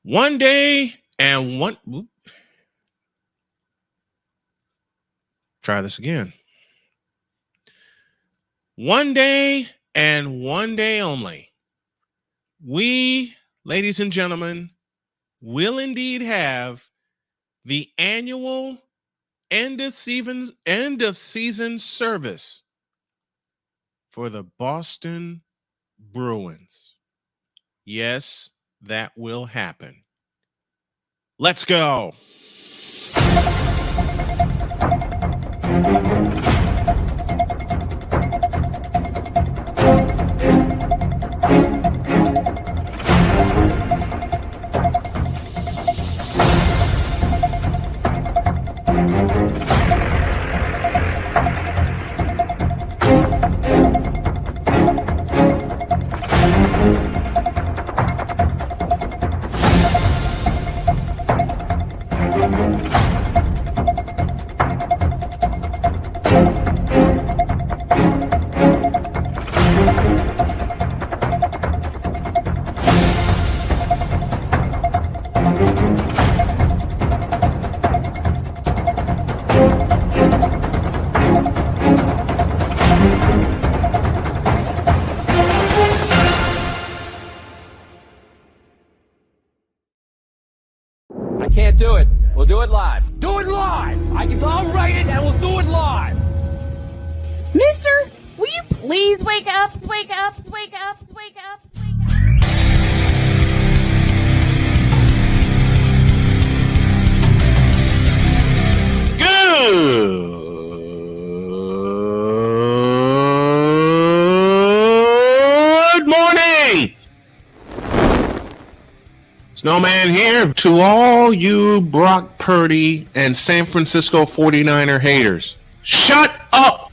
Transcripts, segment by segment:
One day and one. Whoop, try this again. One day and one day only. We, ladies and gentlemen, will indeed have the annual end of season service for the Boston Bruins. Yes, that will happen. Let's go. Can't do it. We'll do it live. Do it live! I'll write it and we'll do it live! Mister, will you please wake up, wake up, wake up, wake up, wake up? Good morning. Snowman here to all you Brock Purdy and San Francisco 49er haters. Shut up!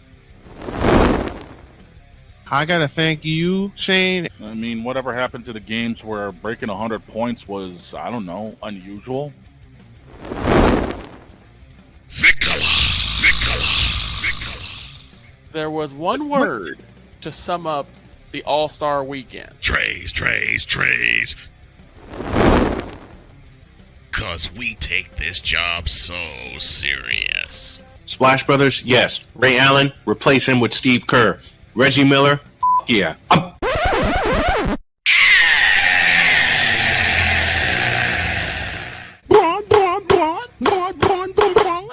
I gotta thank you, Shane. I mean, whatever happened to the games where breaking 100 points was, I don't know, unusual? There was one word to sum up the All-Star weekend. Trays. Cause we take this job so serious. Splash Brothers, yes. Ray Allen, replace him with Steve Kerr. Reggie Miller, yeah.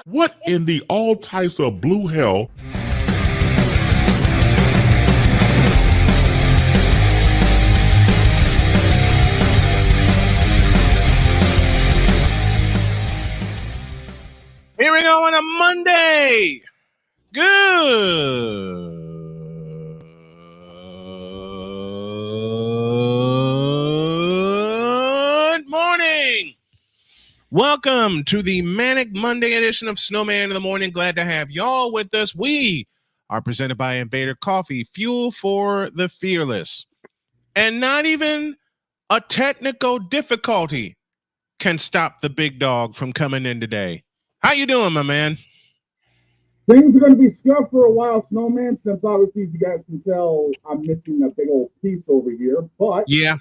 What in the all types of blue hell? Here we go on a Monday. Good morning. Welcome to the Manic Monday edition of Snowman in the Morning. Glad to have y'all with us. We are presented by Invader Coffee, fuel for the fearless. And not even a technical difficulty can stop the big dog from coming in today. How you doing, my man? Things are going to be scuffed for a while, Snowman, since obviously, if you guys can tell, I'm missing a big old piece over here. But yeah,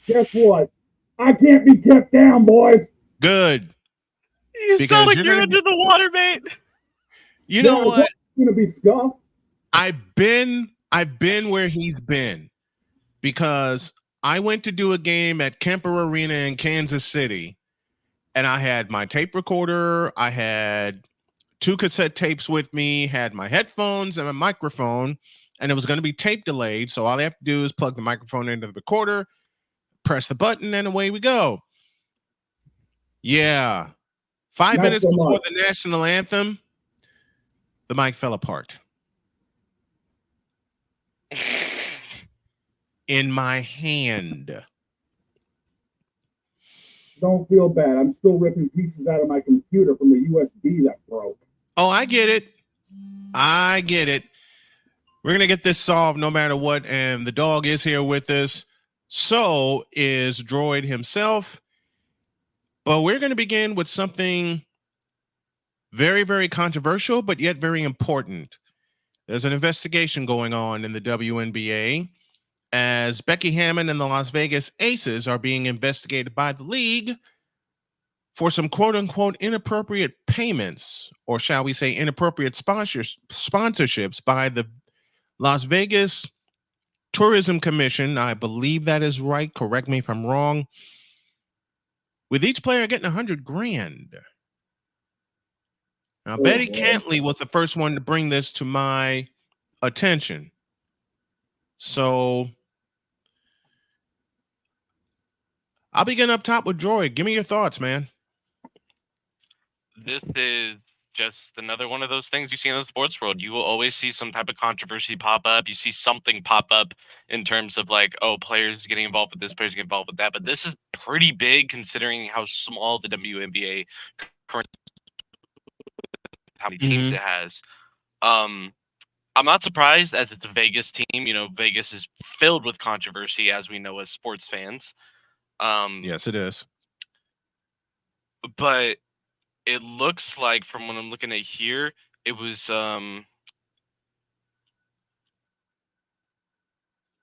guess what? I can't be kept down, boys. Good. You sound like you're into the water, mate. You know what? It's going to be scuffed. I've been where he's been because I went to do a game at Kemper Arena in Kansas City. And I had my tape recorder, I had 2 cassette tapes with me, had my headphones and a microphone, and it was going to be tape delayed. So all I have to do is plug the microphone into the recorder, press the button, and away we go. Yeah. 5 minutes before the national anthem, the mic fell apart. In my hand. Don't feel bad. I'm still ripping pieces out of my computer from the USB that broke. Oh, I get it. We're going to get this solved no matter what. And the dog is here with us. So is Droid himself. But we're going to begin with something very, very controversial, but yet very important. There's an investigation going on in the WNBA. as Becky Hammon and the Las Vegas Aces are being investigated by the league for some quote unquote inappropriate payments, or shall we say inappropriate sponsorships by the Las Vegas Tourism Commission. I believe that is right. Correct me if I'm wrong. With each player getting $100,000. Now, Betty Cantley was the first one to bring this to my attention. So I'll begin up top with Joy. Give me your thoughts, man. This is just another one of those things you see in the sports world. You will always see some type of controversy pop up. You see something pop up in terms of like, oh, players getting involved with this, players getting involved with that. But this is pretty big considering how small the WNBA currently, how many teams it has. I'm not surprised, as it's a Vegas team. You know, Vegas is filled with controversy, as we know as sports fans. Yes, it is. But it looks like, from what I'm looking at here, it was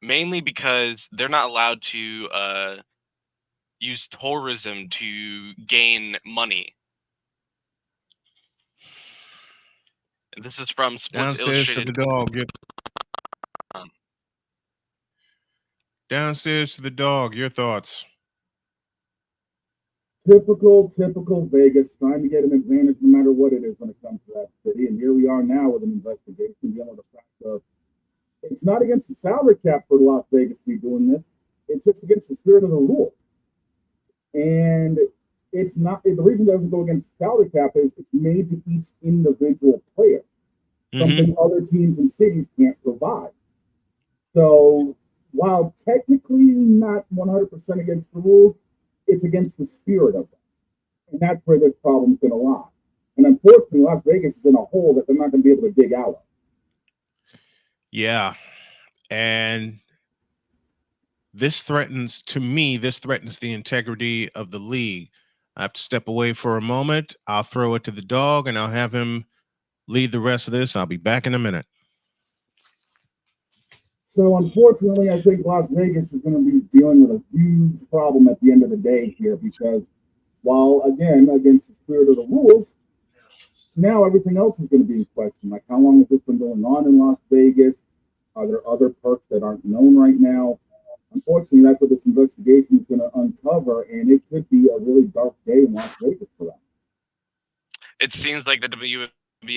mainly because they're not allowed to use tourism to gain money. And this is from Sports Downstairs to Illustrated. the dog. Downstairs to the dog. Your thoughts? Typical Vegas, trying to get an advantage no matter what it is when it comes to that city. And here we are now with an investigation dealing with the fact of it's not against the salary cap for Las Vegas to be doing this. It's just against the spirit of the rule. And it's not, the reason it doesn't go against the salary cap is it's made to each individual player, something other teams and cities can't provide. So while technically not 100% against the rules, it's against the spirit of them. And that's where this problem is going to lie. And unfortunately, Las Vegas is in a hole that they're not going to be able to dig out of. Yeah. And this threatens the integrity of the league. I have to step away for a moment. I'll throw it to the dog and I'll have him lead the rest of this. I'll be back in a minute. So unfortunately, I think Las Vegas is going to be dealing with a huge problem at the end of the day here, because while, again, against the spirit of the rules, now everything else is going to be in question. Like, how long has this been going on in Las Vegas? Are there other perks that aren't known right now? Unfortunately, that's what this investigation is going to uncover, and it could be a really dark day in Las Vegas for them. It seems like the WNBA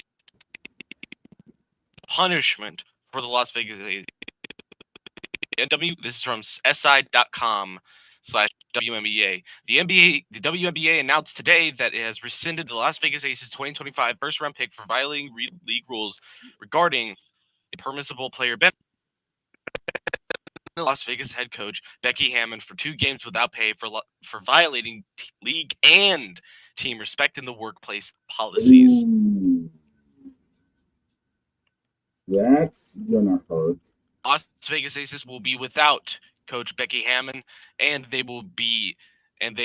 punishment for the Las Vegas NW. This is from SI.com/WNBA. The WNBA announced today that it has rescinded the Las Vegas Aces 2025 first-round pick for violating league rules regarding a permissible player benefit. Las Vegas head coach Becky Hammon for 2 games without pay for violating league and team respect in the workplace policies. Ooh. That's gonna hurt. Las Vegas Aces will be without coach Becky Hammon, and they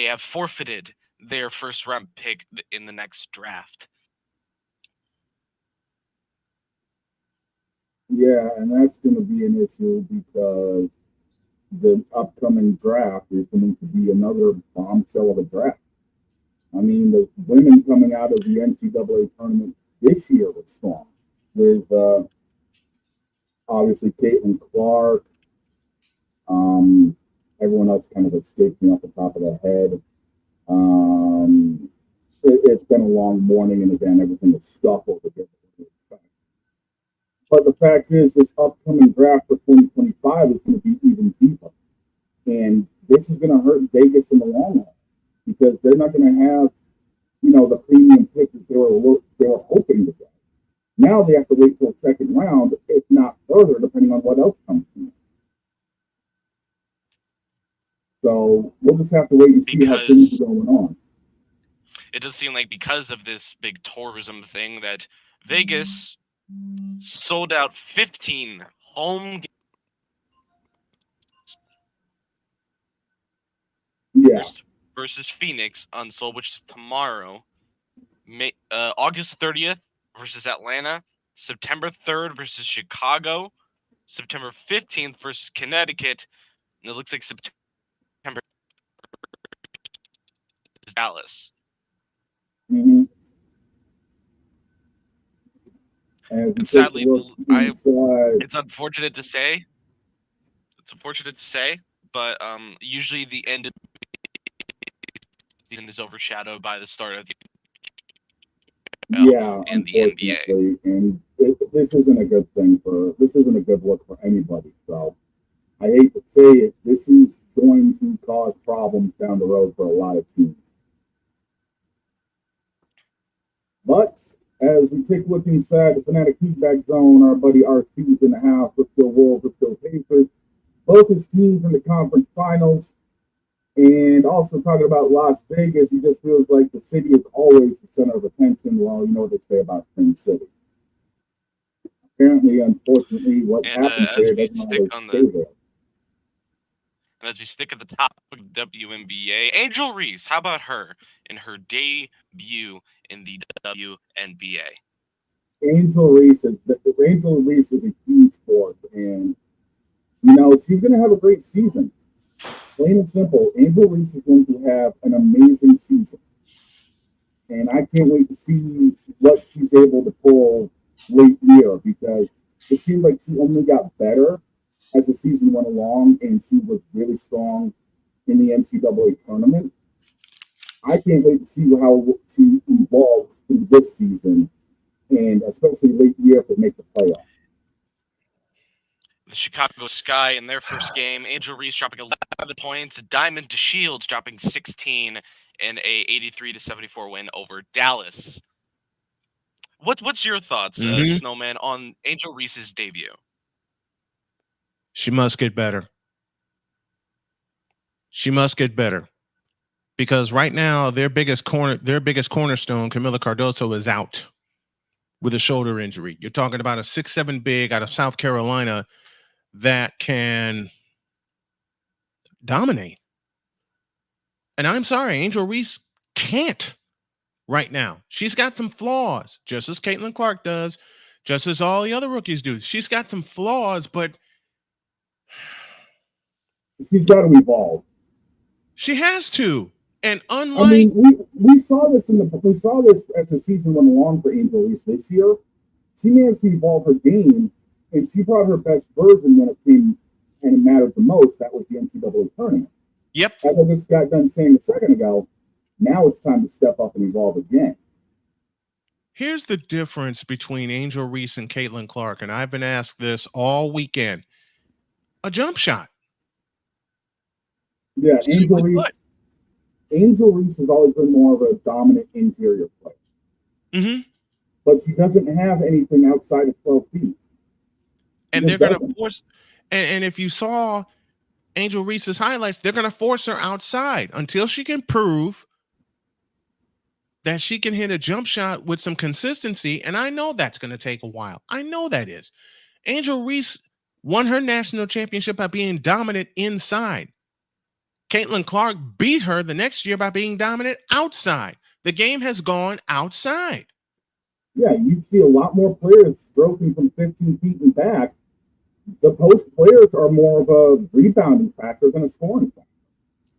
have forfeited their first round pick in the next draft. Yeah, and that's going to be an issue because the upcoming draft is going to be another bombshell of a draft. I mean, the women coming out of the NCAA tournament this year was strong, with obviously Caitlin Clark. Everyone else kind of escaped me off the top of the head. It's been a long morning, and again, everything is scuffled again. But the fact is, this upcoming draft for 2025 is going to be even deeper. And this is going to hurt Vegas in the long run, because they're not going to have, the premium pick that they were hoping to get. Now they have to wait till the second round, if not further, depending on what else comes from it. So we'll just have to wait and see how things are going on. It does seem like because of this big tourism thing that Vegas sold out 15 home games versus Phoenix unsold, which is tomorrow. August 30th versus Atlanta, September 3rd versus Chicago, September 15th versus Connecticut. And it looks like September is Dallas. Mm-hmm. And sadly, it's unfortunate to say. But usually the end of the season is overshadowed by the start of the Yeah, and the NBA. And this isn't a good look for anybody. So I hate to say it, this is going to cause problems down the road for a lot of teams. But as we take a look inside the Fanatic Feedback Zone, our buddy RC's in the house. We're still Wolves, we're still Pacers. Both his teams in the conference finals. And also talking about Las Vegas, he just feels like the city is always the center of attention. Well, you know what they say about Sin City. Apparently, unfortunately, what happens there doesn't always stay there. And as we stick at the top of WNBA, Angel Reese, how about her in her debut in the WNBA? Angel Reese is a huge force, and she's going to have a great season. Plain and simple, Angel Reese is going to have an amazing season. And I can't wait to see what she's able to pull late year, because it seemed like she only got better as the season went along, and she was really strong in the NCAA tournament. I can't wait to see how she evolves through this season, and especially late year if they make the playoffs. The Chicago Sky in their first game, Angel Reese dropping 11 points, Diamond Shields dropping 16 in a 83-74 win over Dallas. What's your thoughts, Snowman, on Angel Reese's debut? She must get better. Because right now their biggest cornerstone, Camila Cardoso, is out with a shoulder injury. You're talking about a 6'7" big out of South Carolina that can dominate. And I'm sorry, Angel Reese can't right now. She's got some flaws, just as Caitlin Clark does, just as all the other rookies do. She's got some flaws, but she's got to evolve. She has to. And unlike we saw this as the season went along for Angel Reese this year. She managed to evolve her game, and she brought her best version when it came and it mattered the most. That was the NCAA tournament. Yep. As I just got done saying a second ago, now it's time to step up and evolve again. Here's the difference between Angel Reese and Caitlin Clark, and I've been asked this all weekend. A jump shot. Yeah, Angel Reese has always been more of a dominant interior player. Mm-hmm. But she doesn't have anything outside of 12 feet. And they're going to force, and if you saw Angel Reese's highlights, they're going to force her outside until she can prove that she can hit a jump shot with some consistency. And I know that's going to take a while. I know that is. Angel Reese won her national championship by being dominant inside. Caitlin Clark beat her the next year by being dominant outside. The game has gone outside. Yeah, you see a lot more players stroking from 15 feet and back. The post players are more of a rebounding factor than a scoring factor.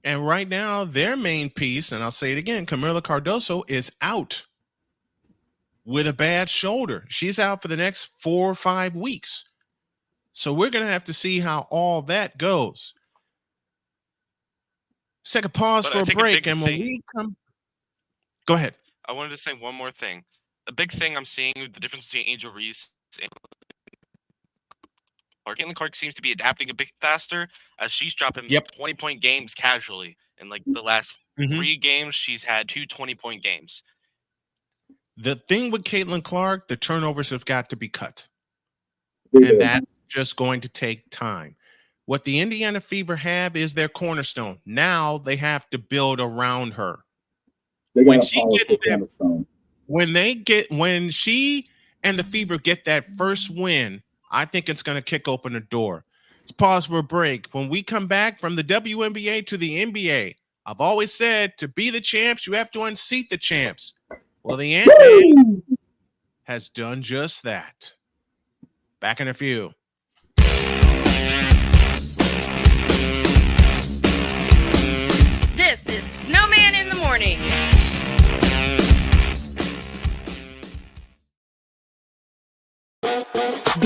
And right now, their main piece, and I'll say it again, Camila Cardoso is out with a bad shoulder. She's out for the next 4 or 5 weeks. So we're going to have to see how all that goes. Let's take a pause for a break, and when we come, go ahead. I wanted to say one more thing. The big thing I'm seeing, the difference between Angel Reese and Caitlin Clark seems to be adapting a bit faster, as she's dropping 20-point games casually. In like the last 3 games, she's had 2 20-point games. The thing with Caitlin Clark, the turnovers have got to be cut. And that's just going to take time. What the Indiana Fever have is their cornerstone. Now they have to build around her. When she gets there, when she and the Fever get that first win, I think it's going to kick open the door. Let's pause for a break. When we come back from the WNBA to the NBA, I've always said to be the champs, you have to unseat the champs. Well, the NBA has done just that. Back in a few.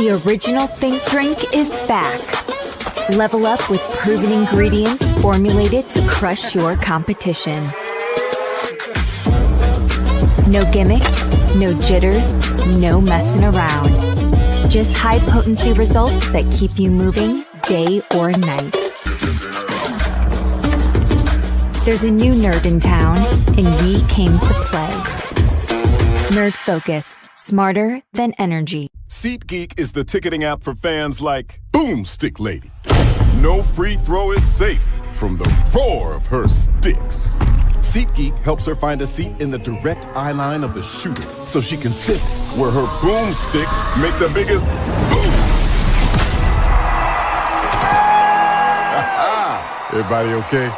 The original Think drink is back. Level up with proven ingredients formulated to crush your competition. No gimmicks, no jitters, no messing around. Just high-potency results that keep you moving day or night. There's a new nerd in town, and we came to play. Nerd Focus. Smarter than energy. SeatGeek is the ticketing app for fans like Boomstick Lady. No free throw is safe from the roar of her sticks. SeatGeek helps her find a seat in the direct eye line of the shooter so she can sit where her boomsticks make the biggest boom. Everybody okay?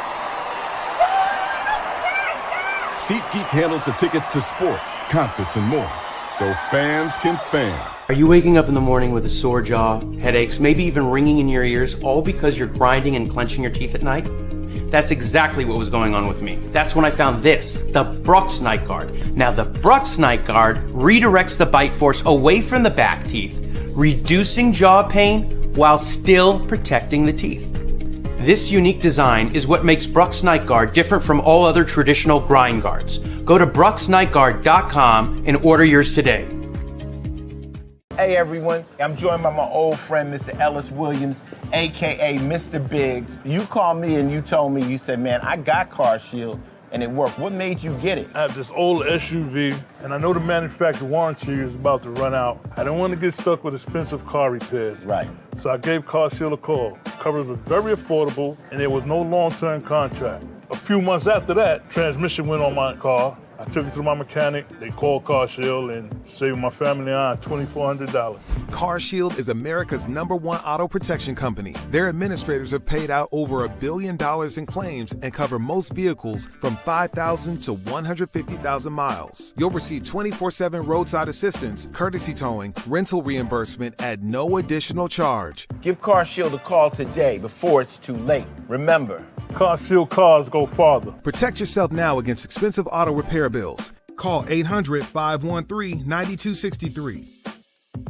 SeatGeek handles the tickets to sports, concerts, and more, so fans can fan. Are you waking up in the morning with a sore jaw, headaches, maybe even ringing in your ears, all because you're grinding and clenching your teeth at night? That's exactly what was going on with me. That's when I found this, the Brux Night Guard. Now, the Brux Night Guard redirects the bite force away from the back teeth, reducing jaw pain while still protecting the teeth. This unique design is what makes Brux Night Guard different from all other traditional grind guards. Go to BruxNightGuard.com and order yours today. Hey everyone, I'm joined by my old friend Mr. Ellis Williams, aka Mr. Biggs. You called me and you told me, you said, man, I got Car Shield and it worked. What made you get it? I have this old SUV and I know the manufacturer warranty is about to run out. I don't want to get stuck with expensive car repairs. Right. So I gave Car Shield a call. Coverage was very affordable and there was no long-term contract. A few months after that, transmission went on my car. I took it to my mechanic, they called Car Shield and saved my family and I $2,400. Car Shield is America's #1 auto protection company. Their administrators have paid out over $1 billion in claims and cover most vehicles from 5,000 to 150,000 miles. You'll receive 24/7 roadside assistance, courtesy towing, rental reimbursement at no additional charge. Give Car Shield a call today before it's too late. Remember, Car Shield cars go farther. Protect yourself now against expensive auto repair bills. Call 800-513-9263.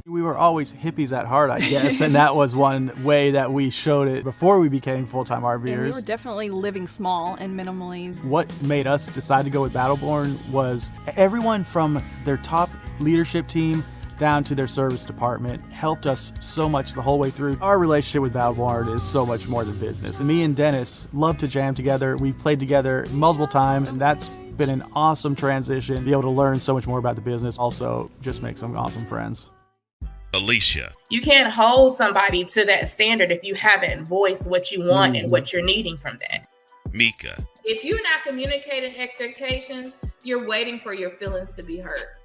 We were always hippies at heart, I guess, and that was one way that we showed it before we became full-time RVers. And we were definitely living small and minimally. What made us decide to go with Battleborn was everyone from their top leadership team down to their service department helped us so much the whole way through. Our relationship with Battleborn is so much more than business. And me and Dennis love to jam together. We've played together multiple times, and that's been an awesome transition. Be able to learn so much more about the business, also just make some awesome friends. Alicia. You can't hold somebody to that standard if you haven't voiced what you want and what you're needing from that. Mika. If you're not communicating expectations, you're waiting for your feelings to be hurt.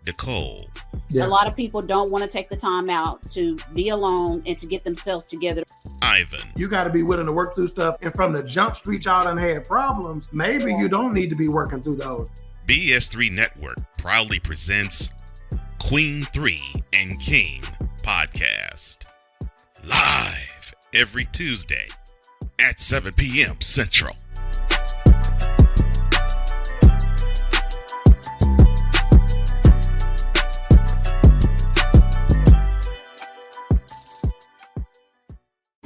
Nicole. Yeah. A lot of people don't want to take the time out to be alone and to get themselves together. Ivan. You got to be willing to work through stuff. And from the jump street y'all done had problems, maybe you don't need to be working through those. BS3 Network proudly presents Queen 3 and King podcast. Live every Tuesday at 7 p.m. Central.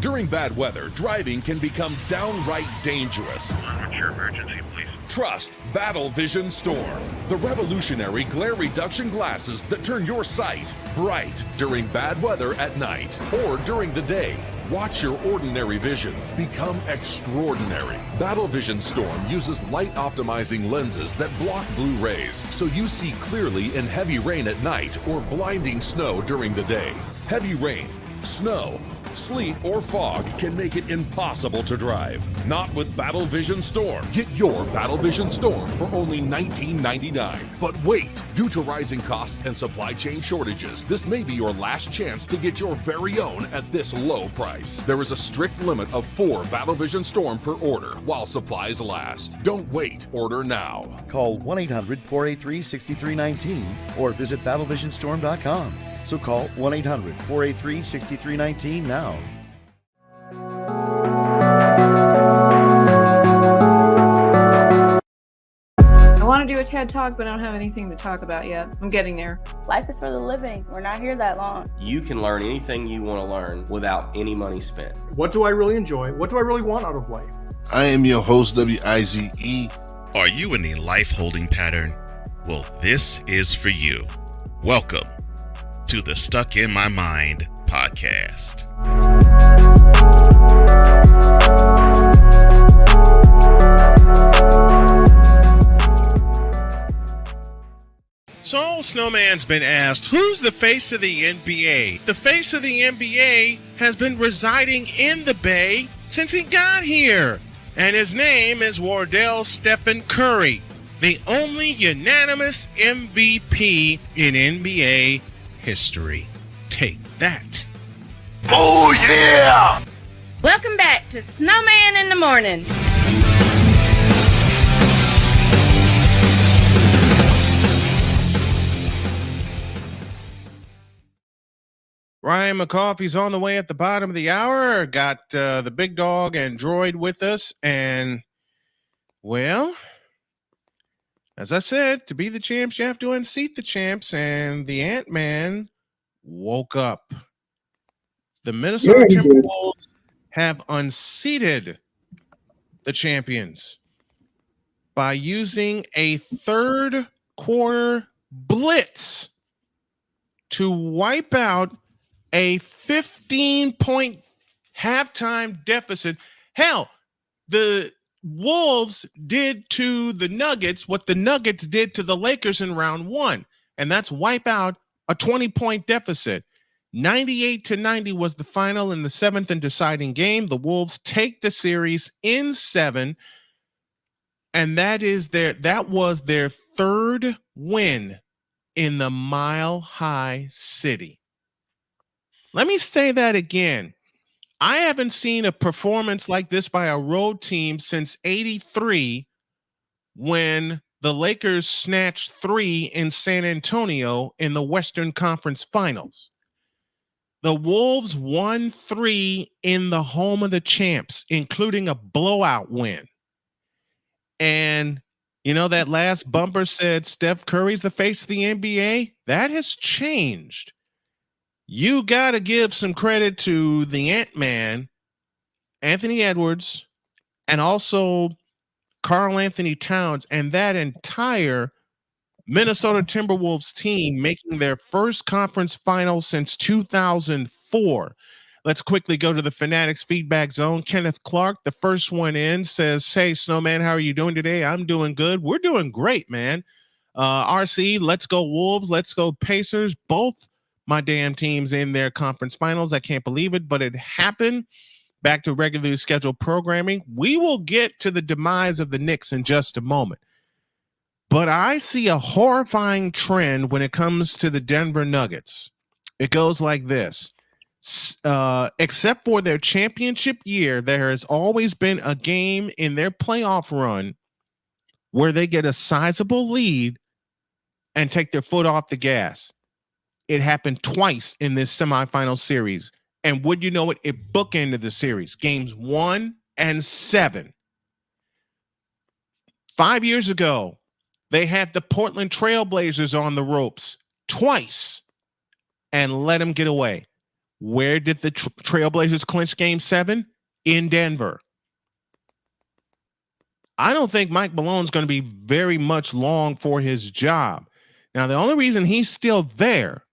During bad weather, driving can become downright dangerous. What's your emergency, please? Trust Battle Vision Storm, the revolutionary glare reduction glasses that turn your sight bright during bad weather at night or during the day. Watch your ordinary vision become extraordinary. Battle Vision Storm uses light optimizing lenses that block blue rays so you see clearly in heavy rain at night or blinding snow during the day. Heavy rain, snow, sleet, or fog can make it impossible to drive. Not with Battle Vision Storm. Get your Battle Vision Storm for only $19.99. But wait, due to rising costs and supply chain shortages, this may be your last chance to get your very own at this low price. There is a strict limit of 4 Battle Vision Storm per order while supplies last. Don't wait, order now. Call 1-800-483-6319 or visit battlevisionstorm.com. So call 1-800-483-6319 now. I wanted to do a TED Talk, but I don't have anything to talk about yet. I'm getting there. Life is for the living. We're not here that long. You can learn anything you want to learn without any money spent. What do I really enjoy? What do I really want out of life? I am your host, WIZE. Are you in a life holding pattern? Well, this is for you. Welcome to the Stuck in My Mind podcast. So Snowman's been asked, who's the face of the NBA? The face of the NBA has been residing in the Bay since he got here. And his name is Wardell Stephen Curry, the only unanimous MVP in NBA history. Take that. Oh, yeah! Welcome back to Snowman in the Morning. Ryan McCoffey's on the way at the bottom of the hour. Got the big dog and droid with us. And, well, as I said, to be the champs, you have to unseat the champs. And the Ant-Man woke up. The Minnesota Timberwolves have unseated the champions by using a third quarter blitz to wipe out a 15-point halftime deficit. Hell, the Wolves did to the Nuggets what the Nuggets did to the Lakers in round one, and that's wipe out a 20-point deficit. 98-90 was the final in the seventh and deciding game. The Wolves take the series in 7, and that was their third win in the Mile High City. Let me say that again. I haven't seen a performance like this by a road team since '83 when the Lakers snatched 3 in San Antonio in the Western Conference Finals. The Wolves won 3 in the home of the champs, including a blowout win. And, you know, that last bumper said Steph Curry's the face of the NBA. That has changed. You got to give some credit to the Ant-Man, Anthony Edwards, and also Karl Anthony Towns and that entire Minnesota Timberwolves team making their first conference final since 2004. Let's quickly go to the Fanatics Feedback Zone. Kenneth Clark, the first one in, says, hey, Snowman, how are you doing today? I'm doing good. We're doing great, man. RC, let's go Wolves. Let's go Pacers. Both my damn teams in their conference finals. I can't believe it, but it happened. Back to regularly scheduled programming. We will get to the demise of the Knicks in just a moment. But I see a horrifying trend when it comes to the Denver Nuggets. It goes like this. Except for their championship year, there has always been a game in their playoff run where they get a sizable lead and take their foot off the gas. It happened twice in this semifinal series. And would you know it, it bookended the series. Games 1 and 7. 5 years ago, they had the Portland Trailblazers on the ropes twice and let them get away. Where did the Trailblazers clinch Game 7? In Denver. I don't think Mike Malone's going to be very much long for his job. Now, the only reason he's still there,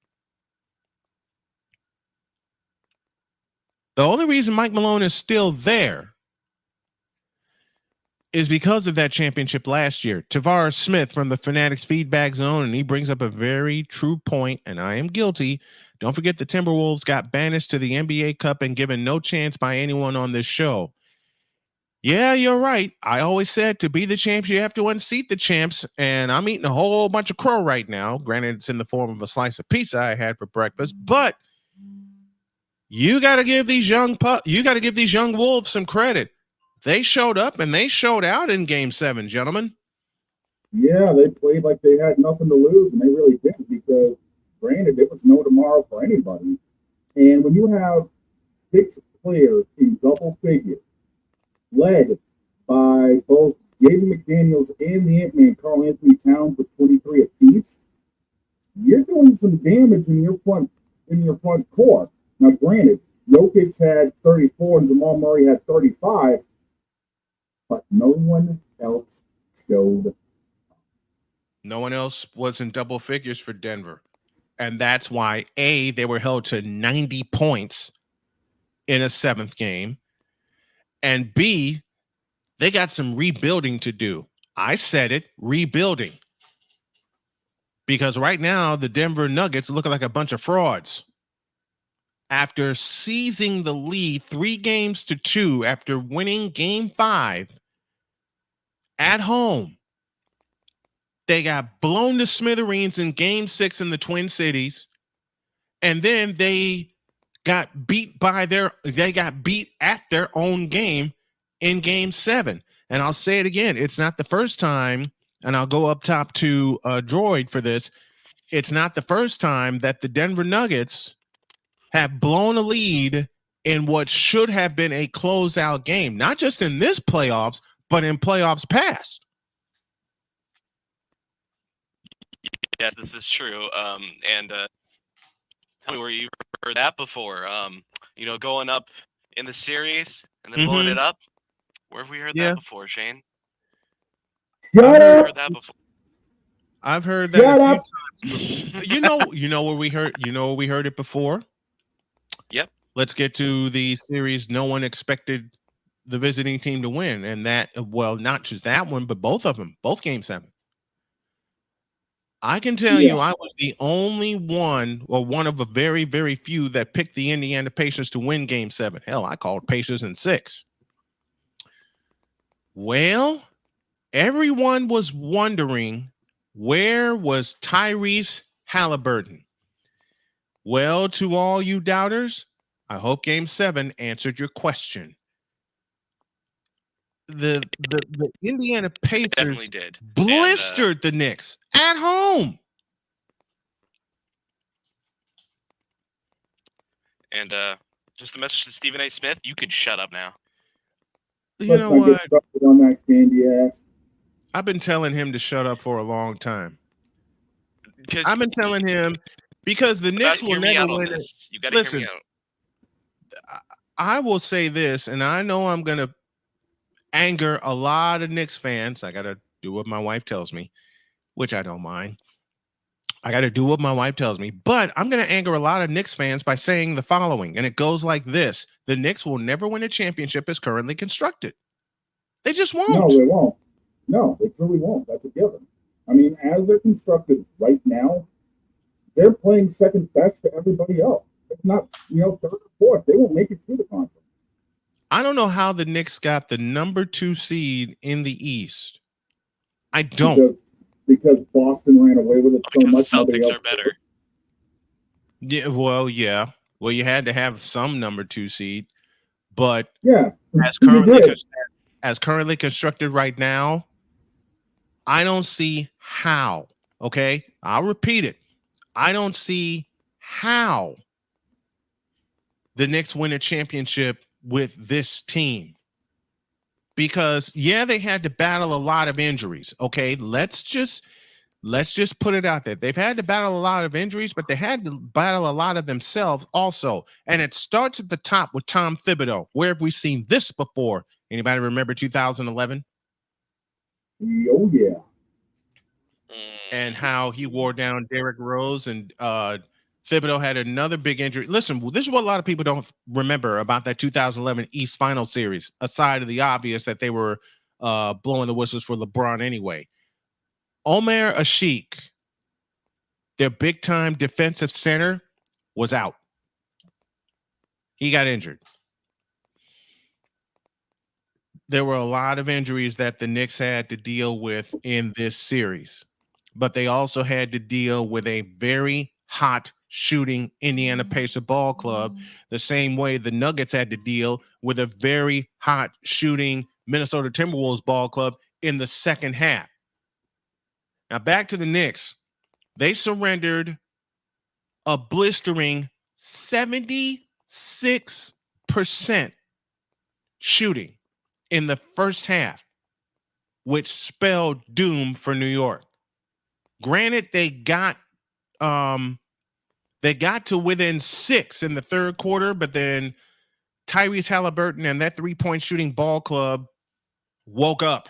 the only reason Mike Malone is still there is because of that championship last year. Tavares Smith from the Fanatics Feedback Zone, and he brings up a very true point, and I am guilty. Don't forget the Timberwolves got banished to the NBA Cup and given no chance by anyone on this show. Yeah, you're right. I always said to be the champs, you have to unseat the champs, and I'm eating a whole bunch of crow right now. Granted, it's in the form of a slice of pizza I had for breakfast, but you got to give these young Wolves some credit. They showed up and they showed out in Game 7, gentlemen. Yeah, they played like they had nothing to lose, and they really didn't because, granted, it was no tomorrow for anybody. And when you have 6 players in double figures, led by both Jaden McDaniels and the Ant-Man, Karl Anthony Towns, with 23 apiece, you're doing some damage in your front core. Now, granted, Jokic had 34 and Jamal Murray had 35, but no one else showed. No one else was in double figures for Denver. And that's why, A, they were held to 90 points in a 7th game. And B, they got some rebuilding to do. I said it, rebuilding. Because right now, the Denver Nuggets look like a bunch of frauds. After seizing the lead 3-2 after winning game 5 at home, they got blown to smithereens in game 6 in the Twin Cities. And then they got beat at their own game in game 7. And I'll say it again. It's not the first time, and I'll go up top to Droid for this. It's not the first time that the Denver Nuggets have blown a lead in what should have been a closeout game, not just in this playoffs, but in playoffs past. Yes, this is true. And tell me where you heard that before. Going up in the series and then blowing it up. Where have we heard that before, Shane? I've heard that a few times. You know where we heard. You know where we heard it before. Yep. Let's get to the series. No one expected the visiting team to win, and not just that one, but both of them, both game 7. I can tell you, I was the only one, or one of a very, very few that picked the Indiana Pacers to win game 7. Hell, I called Pacers in 6. Well, everyone was wondering, where was Tyrese Halliburton? Well, to all you doubters, I hope game 7 answered your question. The Indiana Pacers blistered the Knicks at home. And just a message to Stephen A. Smith, you can shut up now. You know what? On that candy ass. I've been telling him to shut up for a long time. I've been telling him because the Knicks will never win it. You got to hear me out. I will say this, and I know I'm going to anger a lot of Knicks fans. I got to do what my wife tells me, which I don't mind. I got to do what my wife tells me, but I'm going to anger a lot of Knicks fans by saying the following, and it goes like this. The Knicks will never win a championship as currently constructed. They just won't. No, they won't. No, they truly won't. That's a given. I mean, as they're constructed right now, they're playing second best to everybody else. It's not, third or fourth. They won't make it through the conference. I don't know how the Knicks got the number 2 seed in the East. I don't. Because Boston ran away with it so much. Celtics are better. Yeah. Well, you had to have some number 2 seed, but as currently constructed right now, I don't see how. Okay, I'll repeat it. I don't see how the Knicks win a championship with this team. Because they had to battle a lot of injuries. Okay, let's just put it out there. They've had to battle a lot of injuries, but they had to battle a lot of themselves also. And it starts at the top with Tom Thibodeau. Where have we seen this before? Anybody remember 2011? Oh yeah. And how he wore down Derrick Rose, and Thibodeau had another big injury. Listen, this is what a lot of people don't remember about that 2011 East Final Series, aside of the obvious that they were blowing the whistles for LeBron anyway. Omer Asik, their big-time defensive center, was out. He got injured. There were a lot of injuries that the Knicks had to deal with in this series, but they also had to deal with a very hot shooting Indiana Pacer ball club, the same way the Nuggets had to deal with a very hot shooting Minnesota Timberwolves ball club in the second half. Now back to the Knicks. They surrendered a blistering 76% shooting in the first half. which spelled doom for New York. Granted, they got to within 6 in the third quarter, but then Tyrese Halliburton and that 3-point shooting ball club woke up.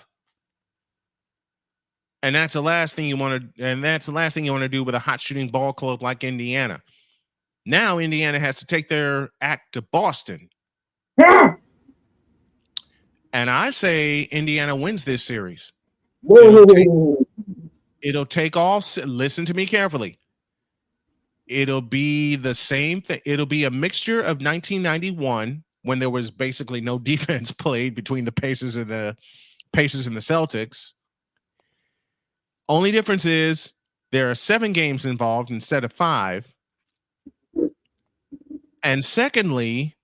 And that's the last thing you want to do with a hot shooting ball club like Indiana. Now Indiana has to take their act to Boston. And I say Indiana wins this series. It'll take all. Listen to me carefully. It'll be the same thing. It'll be a mixture of 1991 when there was basically no defense played between the Pacers and the Celtics. Only difference is there are 7 games involved instead of 5. And secondly,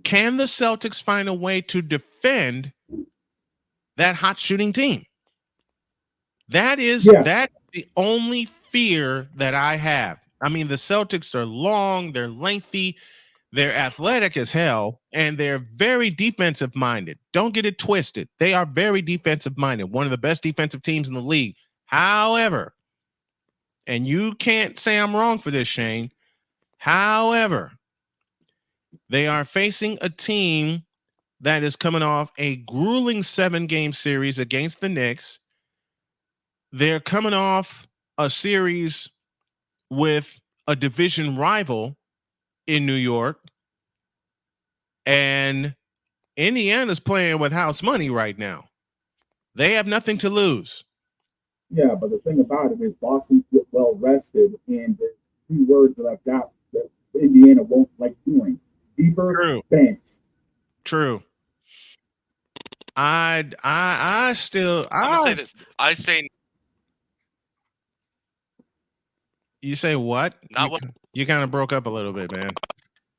can the Celtics find a way to defend that hot shooting team? That's the only fear that I have. I mean, the Celtics are long, they're lengthy, they're athletic as hell, and they're very defensive minded. Don't get it twisted. They are very defensive minded, one of the best defensive teams in the league. However, and you can't say I'm wrong for this, Shane. However, they are facing a team that is coming off a grueling 7-game series against the Knicks. They're coming off a series with a division rival in New York. And Indiana's playing with house money right now. They have nothing to lose. Yeah, but the thing about it is Boston's well rested, and there's 2 words that I've got that Indiana won't like hearing. Deeper bench. True. I'm gonna say this. I say you say what? You kind of broke up a little bit, man.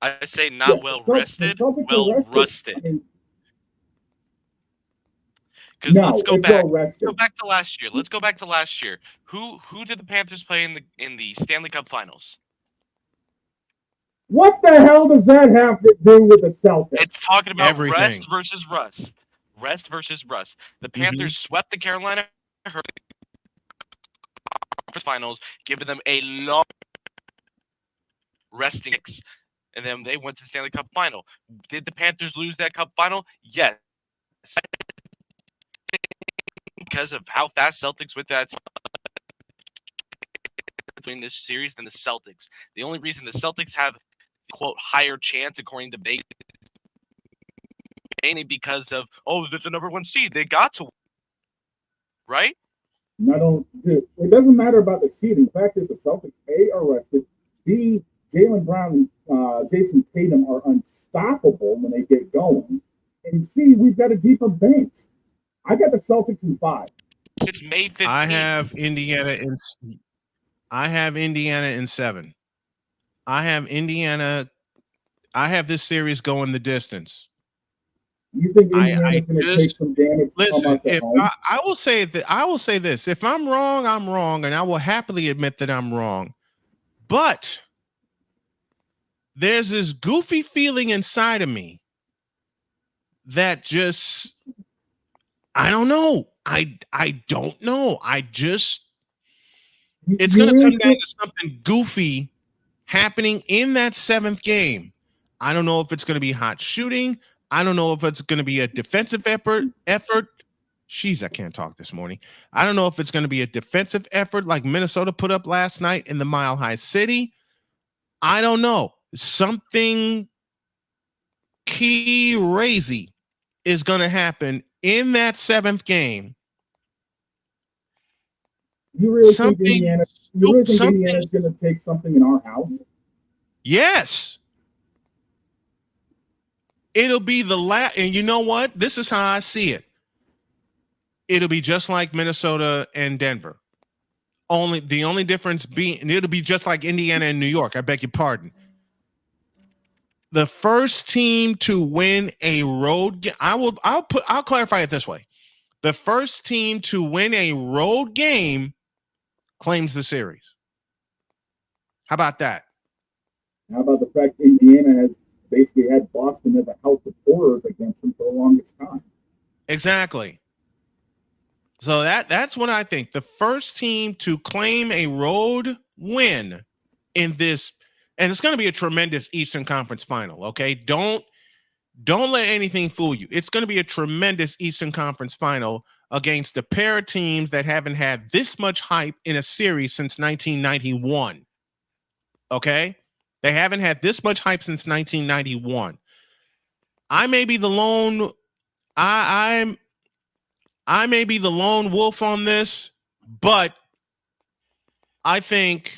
I say not well rested, well rusted. Because let's go back to last year. Let's go back to last year. Who did the Panthers play in the Stanley Cup Finals? What the hell does that have to do with the Celtics? It's talking about everything. Rest versus rust. Rest versus rust. The Panthers swept the Carolina Finals, giving them a long resting, and then they went to the Stanley Cup Final. Did the Panthers lose that Cup Final? Yes. Because of how fast Celtics with that between this series than the Celtics. The only reason the Celtics have the quote higher chance according to Vegas mainly because of they're the number 1 seed. They got to right? It doesn't matter about the seeding. The fact is the Celtics A are rested. B, Jaylen Brown and Jason Tatum are unstoppable when they get going. And C, we've got a deeper bench. I got the Celtics in 5. It's May 15th. I have Indiana in 7. I have this series going the distance. You think Indiana's going to take some damage from us at home? I will say this. If I'm wrong, I'm wrong, and I will happily admit that I'm wrong. But there's this goofy feeling inside of me that just I don't know. I don't know. It's going to come down to something goofy happening in that 7th game. I don't know if it's going to be hot shooting. I don't know if it's going to be a defensive effort. Jeez, I can't talk this morning. I don't know if it's going to be a defensive effort like Minnesota put up last night in the Mile High City. I don't know. Something crazy is going to happen in that 7th game. You really think Indiana's going to take something in our house? Yes. It'll be the last, and you know what? This is how I see it. It'll be just like Minnesota and Denver. The only difference being, it'll be just like Indiana and New York. I beg your pardon. The first team to win a road game, I'll clarify it this way. The first team to win a road game claims the series. How about that? How about the fact Indiana has basically had Boston as a house of horrors against them for the longest time? Exactly. So that's what I think. The first team to claim a road win in this, and it's going to be a tremendous Eastern Conference final. Okay, don't let anything fool you. It's going to be a tremendous Eastern Conference final against a pair of teams that haven't had this much hype in a series since 1991. Okay, they haven't had this much hype since 1991. I may be the lone. I may be the lone wolf on this, but I think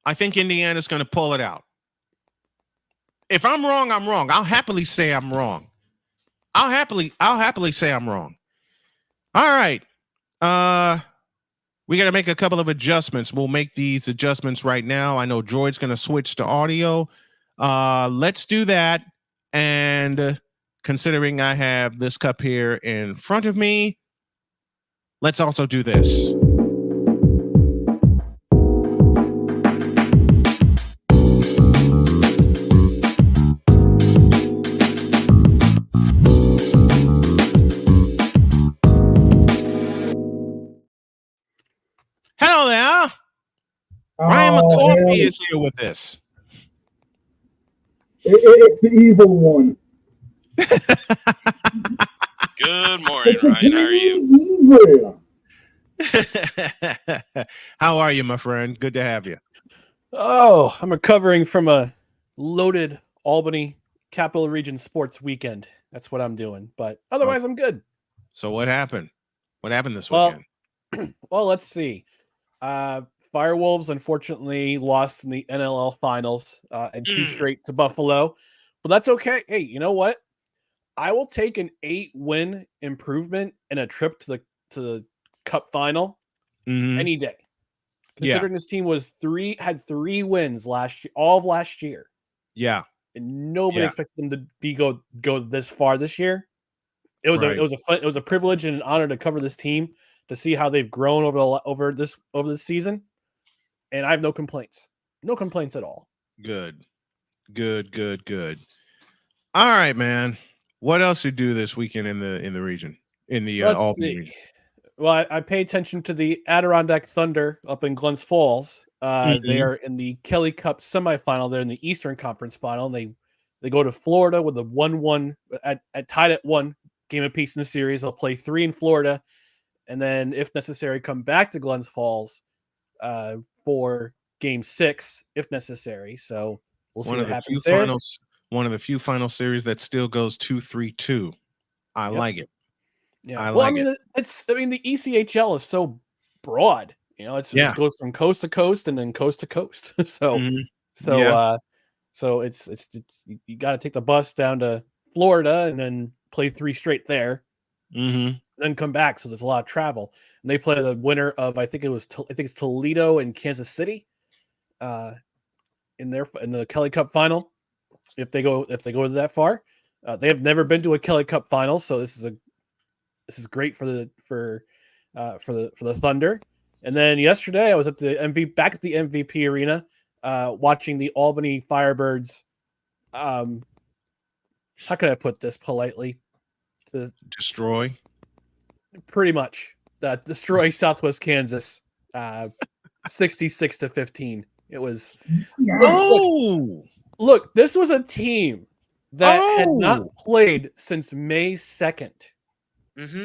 Indiana's going to pull it out. If I'm wrong, I'm wrong. I'll happily say I'm wrong. I'll happily say I'm wrong. All right. We got to make a couple of adjustments. We'll make these adjustments right now. I know Droid's going to switch to audio. Let's do that. And considering I have this cup here in front of me, let's also do this. Hello there. Ryan McCormick is here with us. It's the evil one. Good morning, Ryan. How are you? How are you, my friend? Good to have you. Oh, I'm recovering from a loaded Albany Capital Region sports weekend. That's what I'm doing. But otherwise, I'm good. So what happened? What happened this weekend? Well, let's see. Firewolves unfortunately lost in the NLL finals and 2 straight to Buffalo. But that's okay. Hey, you know what? I will take an 8-win improvement and a trip to the Cup final any day. Considering this team had 3 wins last year, all of last year. Yeah. And nobody expected them to go this far this year. It was a privilege and an honor to cover this team, to see how they've grown over this season. And I have no complaints. No complaints at all. Good. All right, man. What else you do this weekend in the region? In the Albany region? Well, I pay attention to the Adirondack Thunder up in Glens Falls. They are in the Kelly Cup semifinal. They're in the Eastern Conference final. They go to Florida with a 1-1 at tied at 1 game apiece in the series. They'll play 3 in Florida, and then, if necessary, come back to Glens Falls for Game 6, if necessary. So we'll see what happens there. One of the few final series that still goes 2-3-2. I like it. Yeah. The ECHL is so broad. You know, it goes from coast to coast and then coast to coast. So it's you got to take the bus down to Florida and then play 3 straight there. Then come back. So there's a lot of travel. And they play the winner of I think it's Toledo and Kansas City, in the Kelly Cup final. If they go that far, they have never been to a Kelly Cup final, so this is great for the Thunder. And then yesterday I was at back at the MVP arena, watching the Albany Firebirds. How can I put this politely? To destroy. Pretty much destroy Southwest Kansas, 66-15. It was. Look, this was a team that had not played since May 2nd.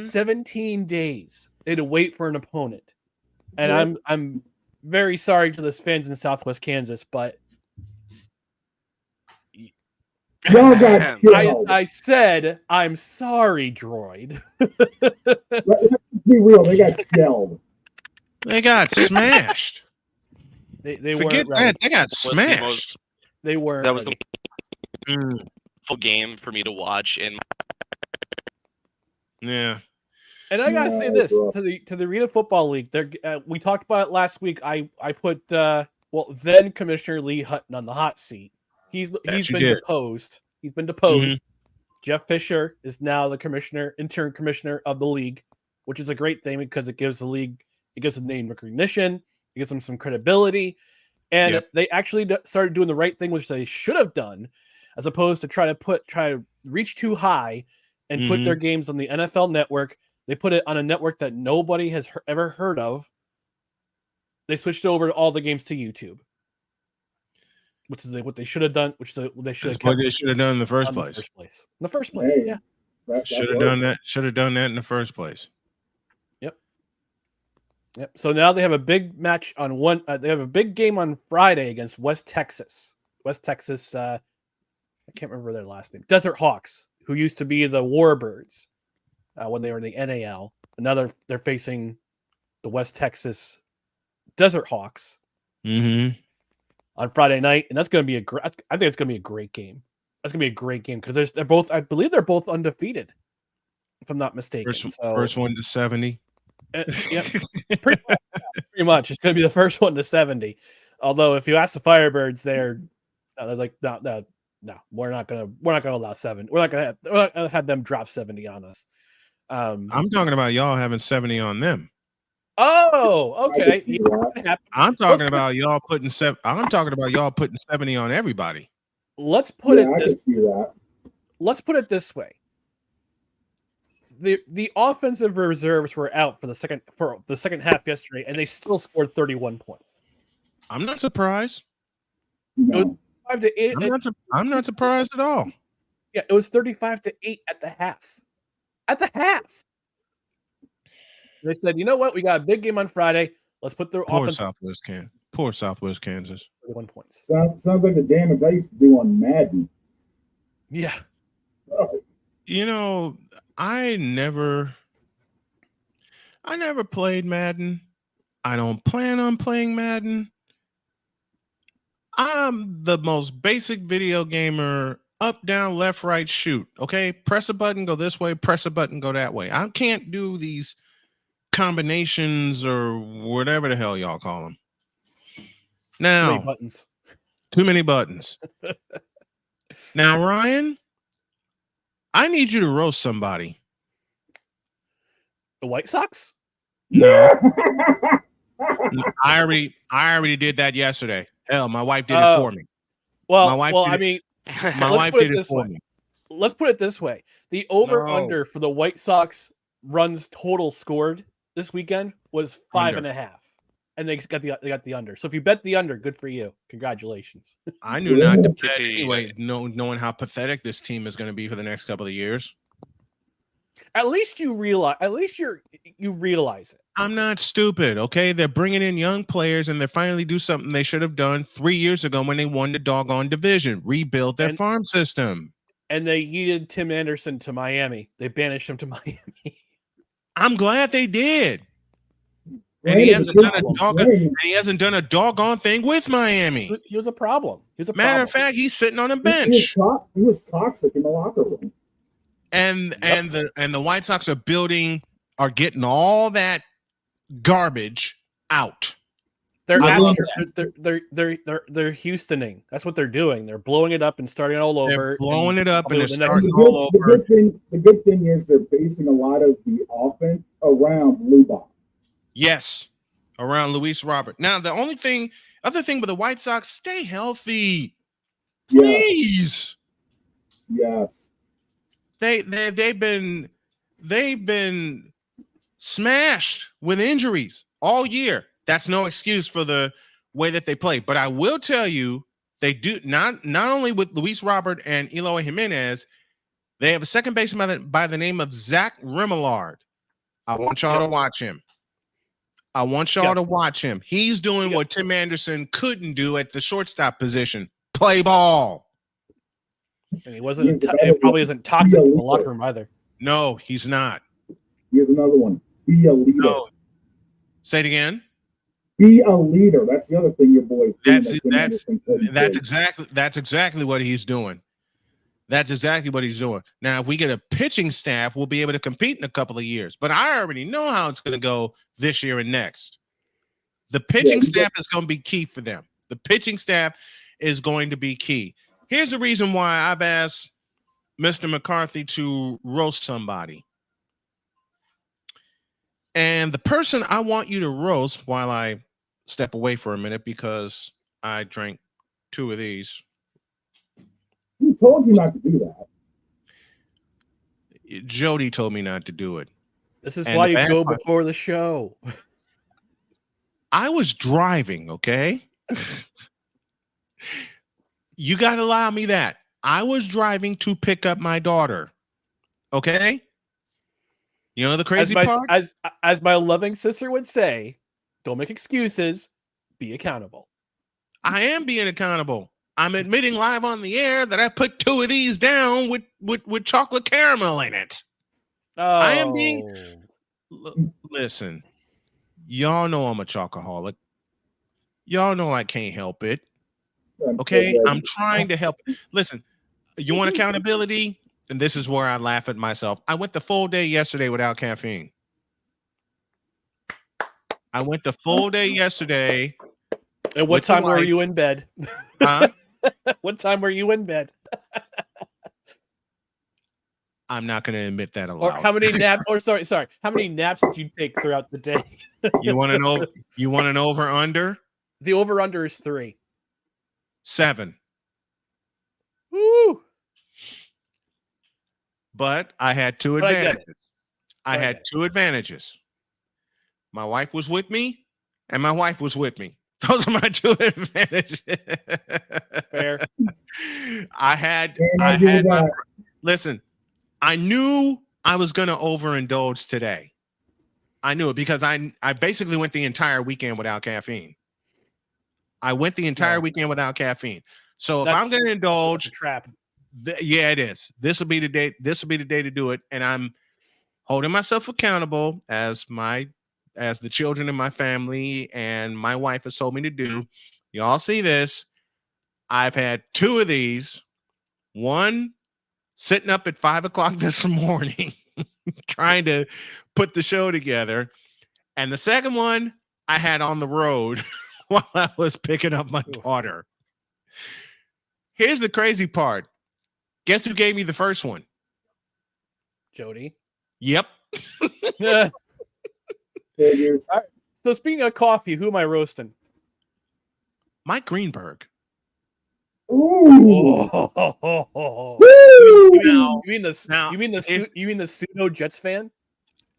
17 days. They had to wait for an opponent. And I'm very sorry to those fans in Southwest Kansas, but I said I'm sorry, Droid. Let's be real, they got shelled. They got smashed. They forget weren't that. They got smashed. They were. That was the full game for me to watch. And I gotta say this to the Arena Football League. We talked about it last week. I put then Commissioner Lee Hutton on the hot seat. He's been deposed. He's been deposed. Jeff Fisher is now the interim commissioner of the league, which is a great thing because it gives the league, it gives them name recognition, it gives them some credibility, and they actually started doing the right thing, which they should have done, as opposed to try to reach too high and put their games on the NFL Network. They put it on a network that nobody has ever heard of. They switched over all the games to YouTube, which is what they should have done. Which they should have kept. What they should have done in the first place. In the first place, Hey, yeah. Should have done that. Should have done that in the first place. Yep. So now they have a big match on one. They have a big game on Friday against West Texas. West Texas. I can't remember their last name. Desert Hawks, who used to be the Warbirds when they were in the NAL. And now they're facing the West Texas Desert Hawks on Friday night, and that's going to be I think it's going to be a great game. That's going to be a great game because they're both. I believe they're both undefeated, if I'm not mistaken. First one to 70. Yeah, pretty much. It's going to be the first one to 70. Although, if you ask the Firebirds, they're like, no, we're not going to allow 7. We're not going to have them drop 70 on us. I'm talking about y'all having 70 on them. Oh, okay. Yeah, I'm talking about y'all putting 70 on everybody. Let's put Let's put it this way. The offensive reserves were out for the second half yesterday, and they still scored 31 points. I'm not surprised. No. 5-8. I'm not surprised at all. Yeah, it was 35-8 at the half. At the half, they said, "You know what? We got a big game on Friday. Let's put the Poor offense." Southwest Kansas. 31 points. Sounds like the damage I used to do on Madden. Yeah. Oh. You know, I never played Madden. I don't plan on playing Madden. I'm the most basic video gamer. Up, down, left, right, shoot. Okay, press a button, go this way. Press a button, go that way. I can't do these combinations or whatever the hell y'all call them. Now, too many buttons. Now, Ryan, I need you to roast somebody. The White Sox? No. I already did that yesterday. Hell, my wife did it for me. Well, my wife did it for me. Let's put it this way: the over/under for the White Sox runs total scored this weekend was 5.5, and they got the under. So if you bet the under, good for you. Congratulations. I knew not to bet anyway, knowing how pathetic this team is going to be for the next couple of years. At least you realize. At least you realize it. I'm not stupid, okay? They're bringing in young players, and they finally do something they should have done 3 years ago when they won the doggone division, rebuild their farm system. And they yeeted Tim Anderson to Miami. They banished him to Miami. I'm glad they did. And he hasn't done a doggone thing with Miami. He was a problem. Matter of fact, he's sitting on a bench. He was toxic in the locker room. And the White Sox are getting all that garbage out. They're Houstoning. That's what they're doing. They're blowing it up and starting all over. They're blowing it up and they're starting all over. The good thing is they're basing a lot of the offense around Luba. Yes, around Luis Robert. Now the other thing with the White Sox, stay healthy, please. Yes. They've been smashed with injuries all year. That's no excuse for the way that they play. But I will tell you, they do not only with Luis Robert and Eloy Jimenez, they have a second baseman by the name of Zach Remillard. I want y'all to watch him. To watch him. He's doing what Tim Anderson couldn't do at the shortstop position. Play ball. And he wasn't. It probably isn't toxic in the locker room either. No, he's not. Here's another one. Be a leader. No. Say it again. Be a leader. That's the other thing your boys do. That's exactly what he's doing. That's exactly what he's doing. Now, if we get a pitching staff, we'll be able to compete in a couple of years. But I already know how it's going to go this year and next. The pitching staff is going to be key for them. The pitching staff is going to be key. Here's the reason why I've asked Mr. McCarthy to roast somebody. And the person I want you to roast while I step away for a minute because I drank 2 of these. Who told you not to do that? Jody told me not to do it. This is And why the you bad go part- before the show. I was driving, okay? You got to allow me that. I was driving to pick up my daughter, okay? You know the crazy part? As my loving sister would say, don't make excuses, be accountable. I am being accountable. I'm admitting live on the air that I put 2 of these down with chocolate caramel in it. Oh. I am being... Listen, y'all know I'm a chocoholic. Y'all know I can't help it. Okay? I'm trying to help. Listen, you want accountability? And this is where I laugh at myself. I went the full day yesterday without caffeine. I went the full day yesterday. And what time were you in bed? Huh? What time were you in bed? I'm not going to admit that aloud. Or how many naps? Or sorry, how many naps did you take throughout the day? You want to know? You want an over under? The over under is 3. 7. Woo! But I had 2 But advantages. I had 2 advantages. My wife was with me, and my wife was with me. Those are my 2 advantages. Fair. Listen, I knew I was going to overindulge today. I knew it because I basically went the entire weekend without caffeine. I went the entire weekend without caffeine. So if I'm going to indulge, a trap. Yeah, it is. This will be the day. This will be the day to do it, and I'm holding myself accountable as the children in my family and my wife has told me to do. Y'all see this? I've had 2 of these. One sitting up at 5 o'clock this morning, trying to put the show together, and the second one I had on the road while I was picking up my daughter. Here's the crazy part. Guess who gave me the first one? Jody. Yep. Yeah. All right. So speaking of coffee, who am I roasting? Mike Greenberg. Ooh. You mean the pseudo Jets fan?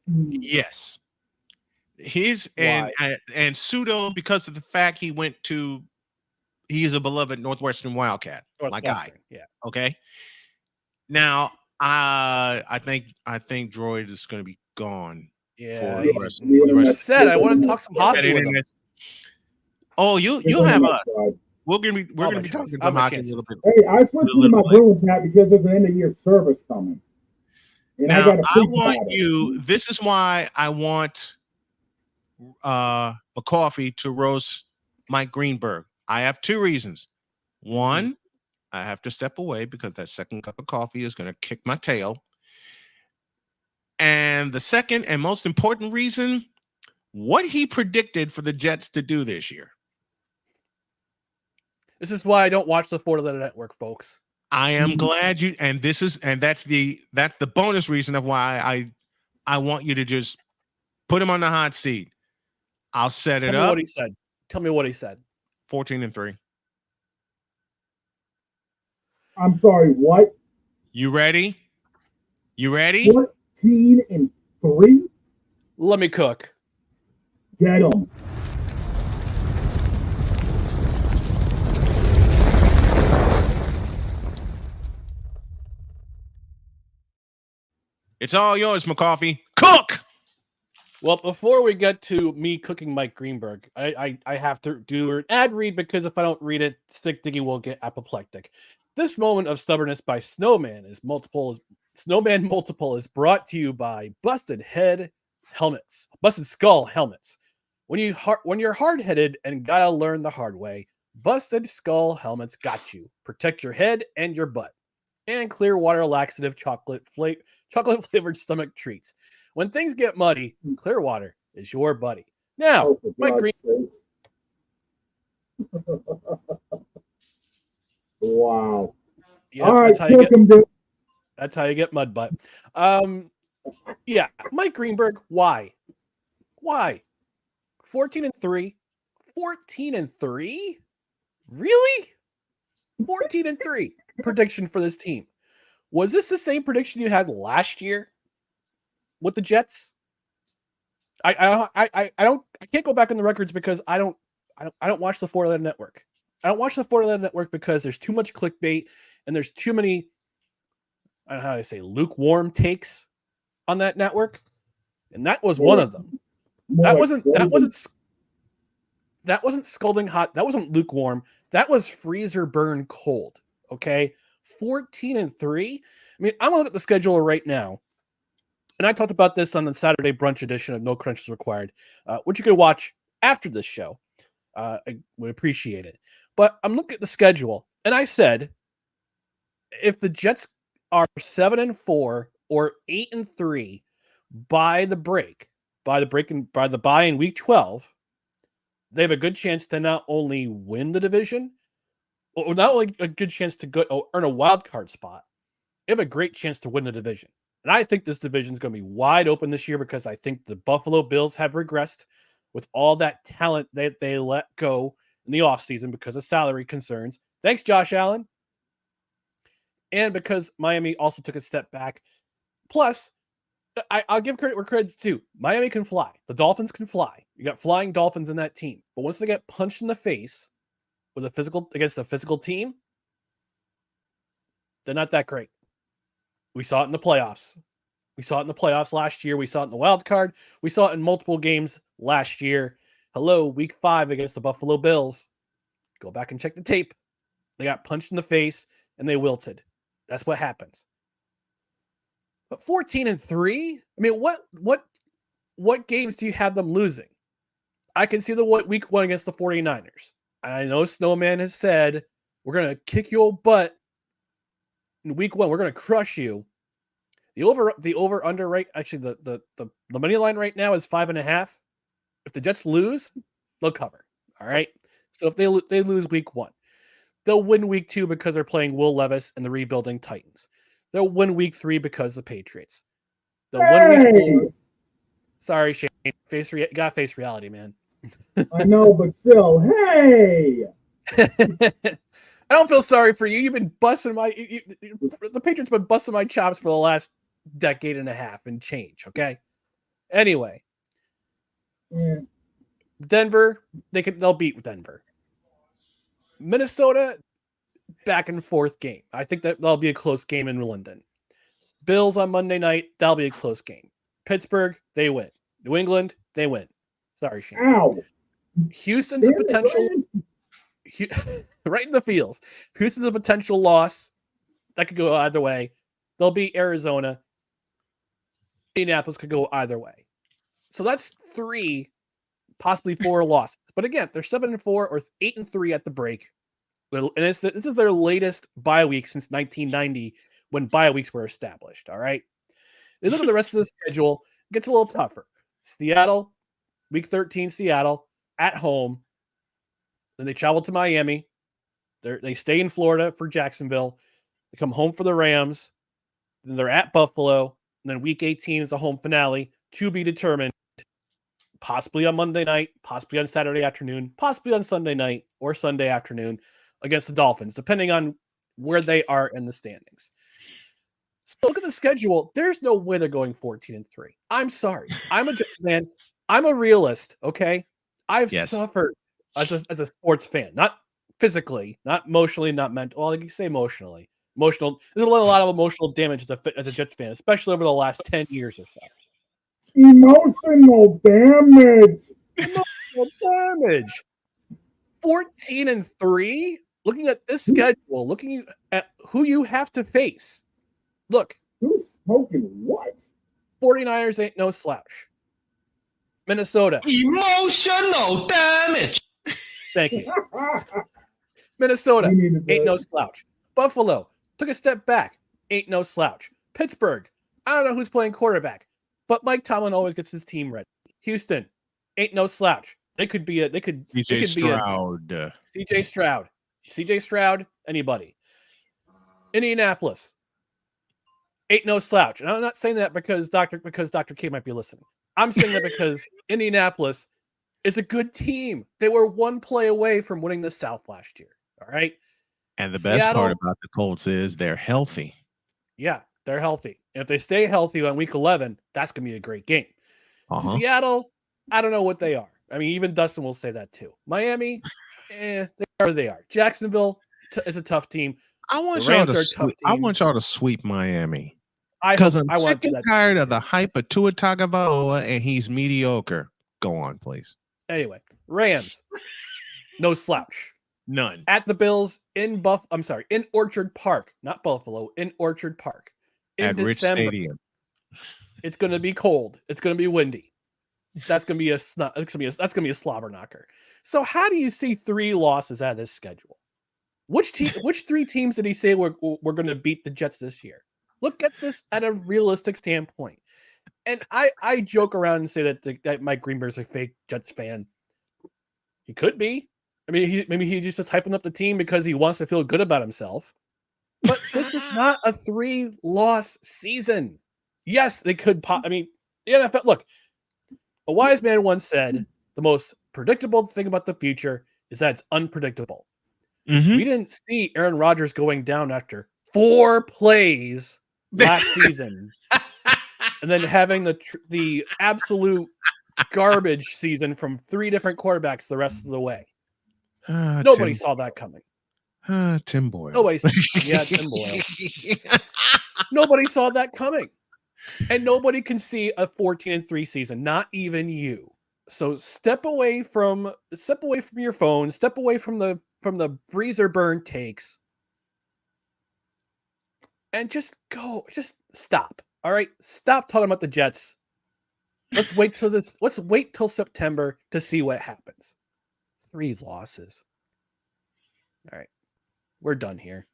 Yes. And pseudo because of the fact he's a beloved Northwestern Wildcat, like I. Yeah. Okay. Now I think Droid is going to be gone. Yeah. For the rest I want to talk some hockey with him. Oh, you'll have us. We're gonna be talking some hockey a little bit. Hey, I switched to my Bruins hat because there's an end of year service coming. And now I want you. This is why I want McCoffee to roast Mike Greenberg. I have 2 reasons. One, I have to step away because that second cup of coffee is going to kick my tail. And the second and most important reason, what he predicted for the Jets to do this year. This is why I don't watch the Florida Network, folks. I am glad you, and that's the bonus reason of why I want you to just put him on the hot seat. I'll set it up. Tell me what he said. 14-3. I'm sorry, what? You ready? 14-3? Let me cook. Get him. It's all yours, McCoffee. Cook! Well, before we get to me cooking Mike Greenberg, I have to do an ad read because if I don't read it, Sick Diggy will get apoplectic. This moment of stubbornness by Snowman Multiple is brought to you by Busted Skull Helmets. When you're hard-headed and gotta learn the hard way, Busted Skull Helmets got you. Protect your head and your butt. And Clearwater laxative chocolate flavored stomach treats. When things get muddy, Clearwater is your buddy. Now, Mike Greenberg. Wow. Yeah, all right, that's how you get mud butt. Yeah, Mike Greenberg. Why? 14-3. 14-3. Really? 14-3 prediction for this team. Was this the same prediction you had last year with the Jets? I can't go back on the records because I don't watch the 411 network. I don't watch the 411 network because there's too much clickbait and there's too many, I don't know how to say, lukewarm takes on that network. And that was one of them. That wasn't scalding hot. That wasn't lukewarm. That was freezer burn cold. Okay. 14-3. I mean, I'm gonna look at the schedule right now. And I talked about this on the Saturday brunch edition of No Crunches Required, which you can watch after this show. I would appreciate it. But I'm looking at the schedule, and I said, if the Jets are 7-4 or 8-3 by the bye in week 12, they have a good chance to not only win the division, or not only a good chance to earn a wild card spot, they have a great chance to win the division. And I think this division is going to be wide open this year because I think the Buffalo Bills have regressed with all that talent that they let go in the offseason because of salary concerns. Thanks, Josh Allen. And because Miami also took a step back. Plus, I'll give credit where credit's due. Miami can fly. The Dolphins can fly. You got flying Dolphins in that team. But once they get punched in the face against a physical team, they're not that great. We saw it in the playoffs. We saw it in the playoffs last year. We saw it in the wild card. We saw it in multiple games last year. Hello, week 5 against the Buffalo Bills. Go back and check the tape. They got punched in the face and they wilted. That's what happens. But 14-3? I mean, what games do you have them losing? I can see the week 1 against the 49ers. And I know Snowman has said, we're going to kick your butt in week 1. We're going to crush you. The over under right, actually the money line right now is 5.5. If the Jets lose, they'll cover. All right. So if they lose week 1, they'll win week 2 because they're playing Will Levis and the rebuilding Titans. They'll win week 3 because the Patriots. They'll win week 4. Sorry, Shane. Got face reality, man. I know, but still, hey. I don't feel sorry for you. You've been busting the Patriots been busting my chops for the last decade and a half and change. Okay. Anyway, Denver, they'll beat Denver. Minnesota, back and forth game. I think that'll be a close game in London. Bills on Monday night, that'll be a close game. Pittsburgh, they win. New England, they win. Sorry, Shane. Ow. Houston's a potential. Right in the feels. Houston's a potential loss. That could go either way. They'll beat Arizona. Indianapolis could go either way. So that's 3, possibly 4 losses. But again, they're 7-4 or 8-3 at the break. And this is their latest bye week since 1990 when bye weeks were established. All right. They look at the rest of the schedule. It gets a little tougher. Seattle, week 13, Seattle at home. Then they travel to Miami. They stay in Florida for Jacksonville. They come home for the Rams. Then they're at Buffalo. And then week 18 is a home finale to be determined. Possibly on Monday night, possibly on Saturday afternoon, possibly on Sunday night or Sunday afternoon against the Dolphins, depending on where they are in the standings. So look at the schedule. There's no way they're going 14-3. I'm sorry. I'm a Jets fan. I'm a realist. Okay. I've suffered as a sports fan, not physically, not emotionally, not mental. Well, you can say emotionally. Emotional. There's a lot of emotional damage as a Jets fan, especially over the last 10 years or so. Emotional damage. 14-3. Looking at this schedule, looking at who you have to face. Look. Who's smoking what? 49ers ain't no slouch. Minnesota. Emotional damage. Thank you. Minnesota ain't no slouch. Buffalo took a step back. Ain't no slouch. Pittsburgh. I don't know who's playing quarterback, but Mike Tomlin always gets his team ready. Houston ain't no slouch. CJ Stroud, anybody. Indianapolis ain't no slouch. And I'm not saying that because Dr. K might be listening. I'm saying that because Indianapolis is a good team. They were 1 play away from winning the South last year. All right. And the best part about the Colts is they're healthy. Yeah, they're healthy. And if they stay healthy on week 11, that's going to be a great game. Seattle, I don't know what they are. I mean, even Dustin will say that too. Miami, they are. They are. Jacksonville is a tough team. I want y'all to sweep Miami. Because I'm sick and tired of the hype of Tua Tagovailoa, and he's mediocre. Go on, please. Anyway, Rams, no slouch. None. At the Bills in Orchard Park, not Buffalo, in Orchard Park. At December. Rich Stadium. It's going to be cold. It's going to be windy. That's going to be a slobber knocker. So how do you see 3 losses out of this schedule? Which 3 teams did he say we're going to beat the Jets this year? Look at this at a realistic standpoint. And I joke around and say that Mike Greenberg's a fake Jets fan. He could be. I mean, maybe he's just hyping up the team because he wants to feel good about himself. But this is not a 3-loss season. Yes, they could pop. I mean, the NFL, look, a wise man once said the most predictable thing about the future is that it's unpredictable. Mm-hmm. We didn't see Aaron Rodgers going down after 4 plays last season and then having the absolute garbage season from 3 different quarterbacks the rest of the way. Nobody saw that coming. Tim Boyle. Tim Boyle. Nobody saw that coming. And nobody can see a 14-3 season, not even you. So step away from your phone, step away from the freezer burn takes, and just stop. All right, stop talking about the Jets. Let's wait till September to see what happens. 3 losses. All right, we're done here.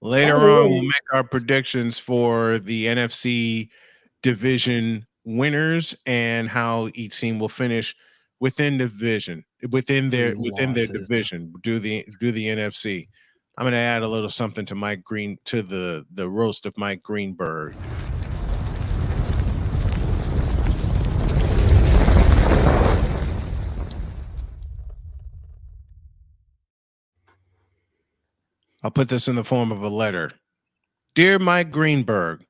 Later on, we'll make our predictions for the NFC division winners and how each team will finish within their division. Do the NFC. I'm going to add a little something to Mike Green, to the roast of Mike Greenberg. I'll put this in the form of a letter. Dear Mike Greenberg,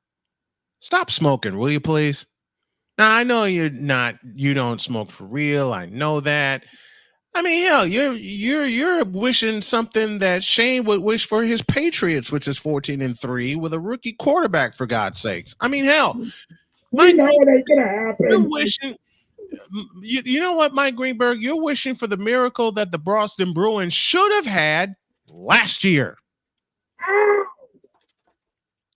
stop smoking, will you please? Now, I know you don't smoke for real. I know that. I mean, hell, you're wishing something that Shane would wish for his Patriots, which is 14-3 with a rookie quarterback, for God's sakes. I mean, hell, we know it ain't gonna happen. You're wishing. You know what, Mike Greenberg? You're wishing for the miracle that the BOSTON Bruins should have had last year.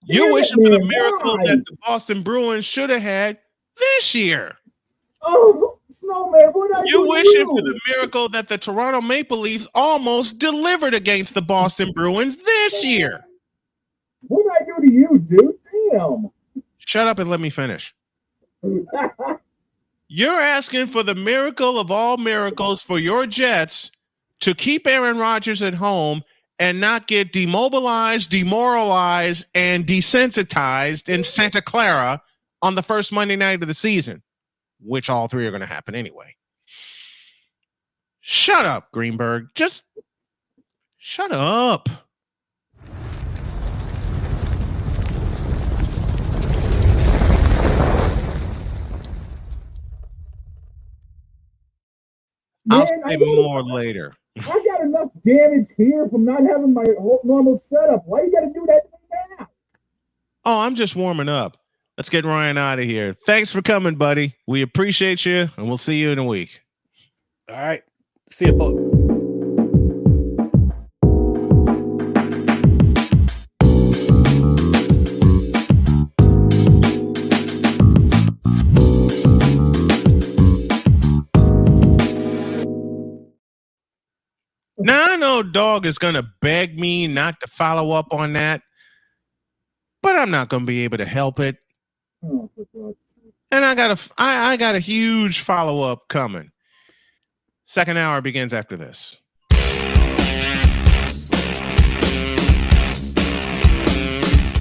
You're wishing for the miracle that the BOSTON Bruins should have had this year. Oh, Snowman, what I do? You're wishing for the miracle that the Toronto Maple Leafs almost delivered against the BOSTON Bruins this year. What did I do to you, dude? Damn. Shut up and let me finish. You're asking for the miracle of all miracles for your Jets to keep Aaron Rodgers at home and not get demobilized, demoralized, and desensitized in Santa Clara on the first Monday night of the season, which all 3 are going to happen anyway. Shut up, Greenberg. Just shut up. I'll say more later. I got enough damage here from not having my whole normal setup. Why you got to do that now? Oh, I'm just warming up. Let's get Ryan out of here. Thanks for coming, buddy. We appreciate you, and we'll see you in a week. All right. See you, folks. Now, I know Dawg is going to beg me not to follow up on that, but I'm not going to be able to help it. And I got a huge follow-up coming. Second hour begins after this.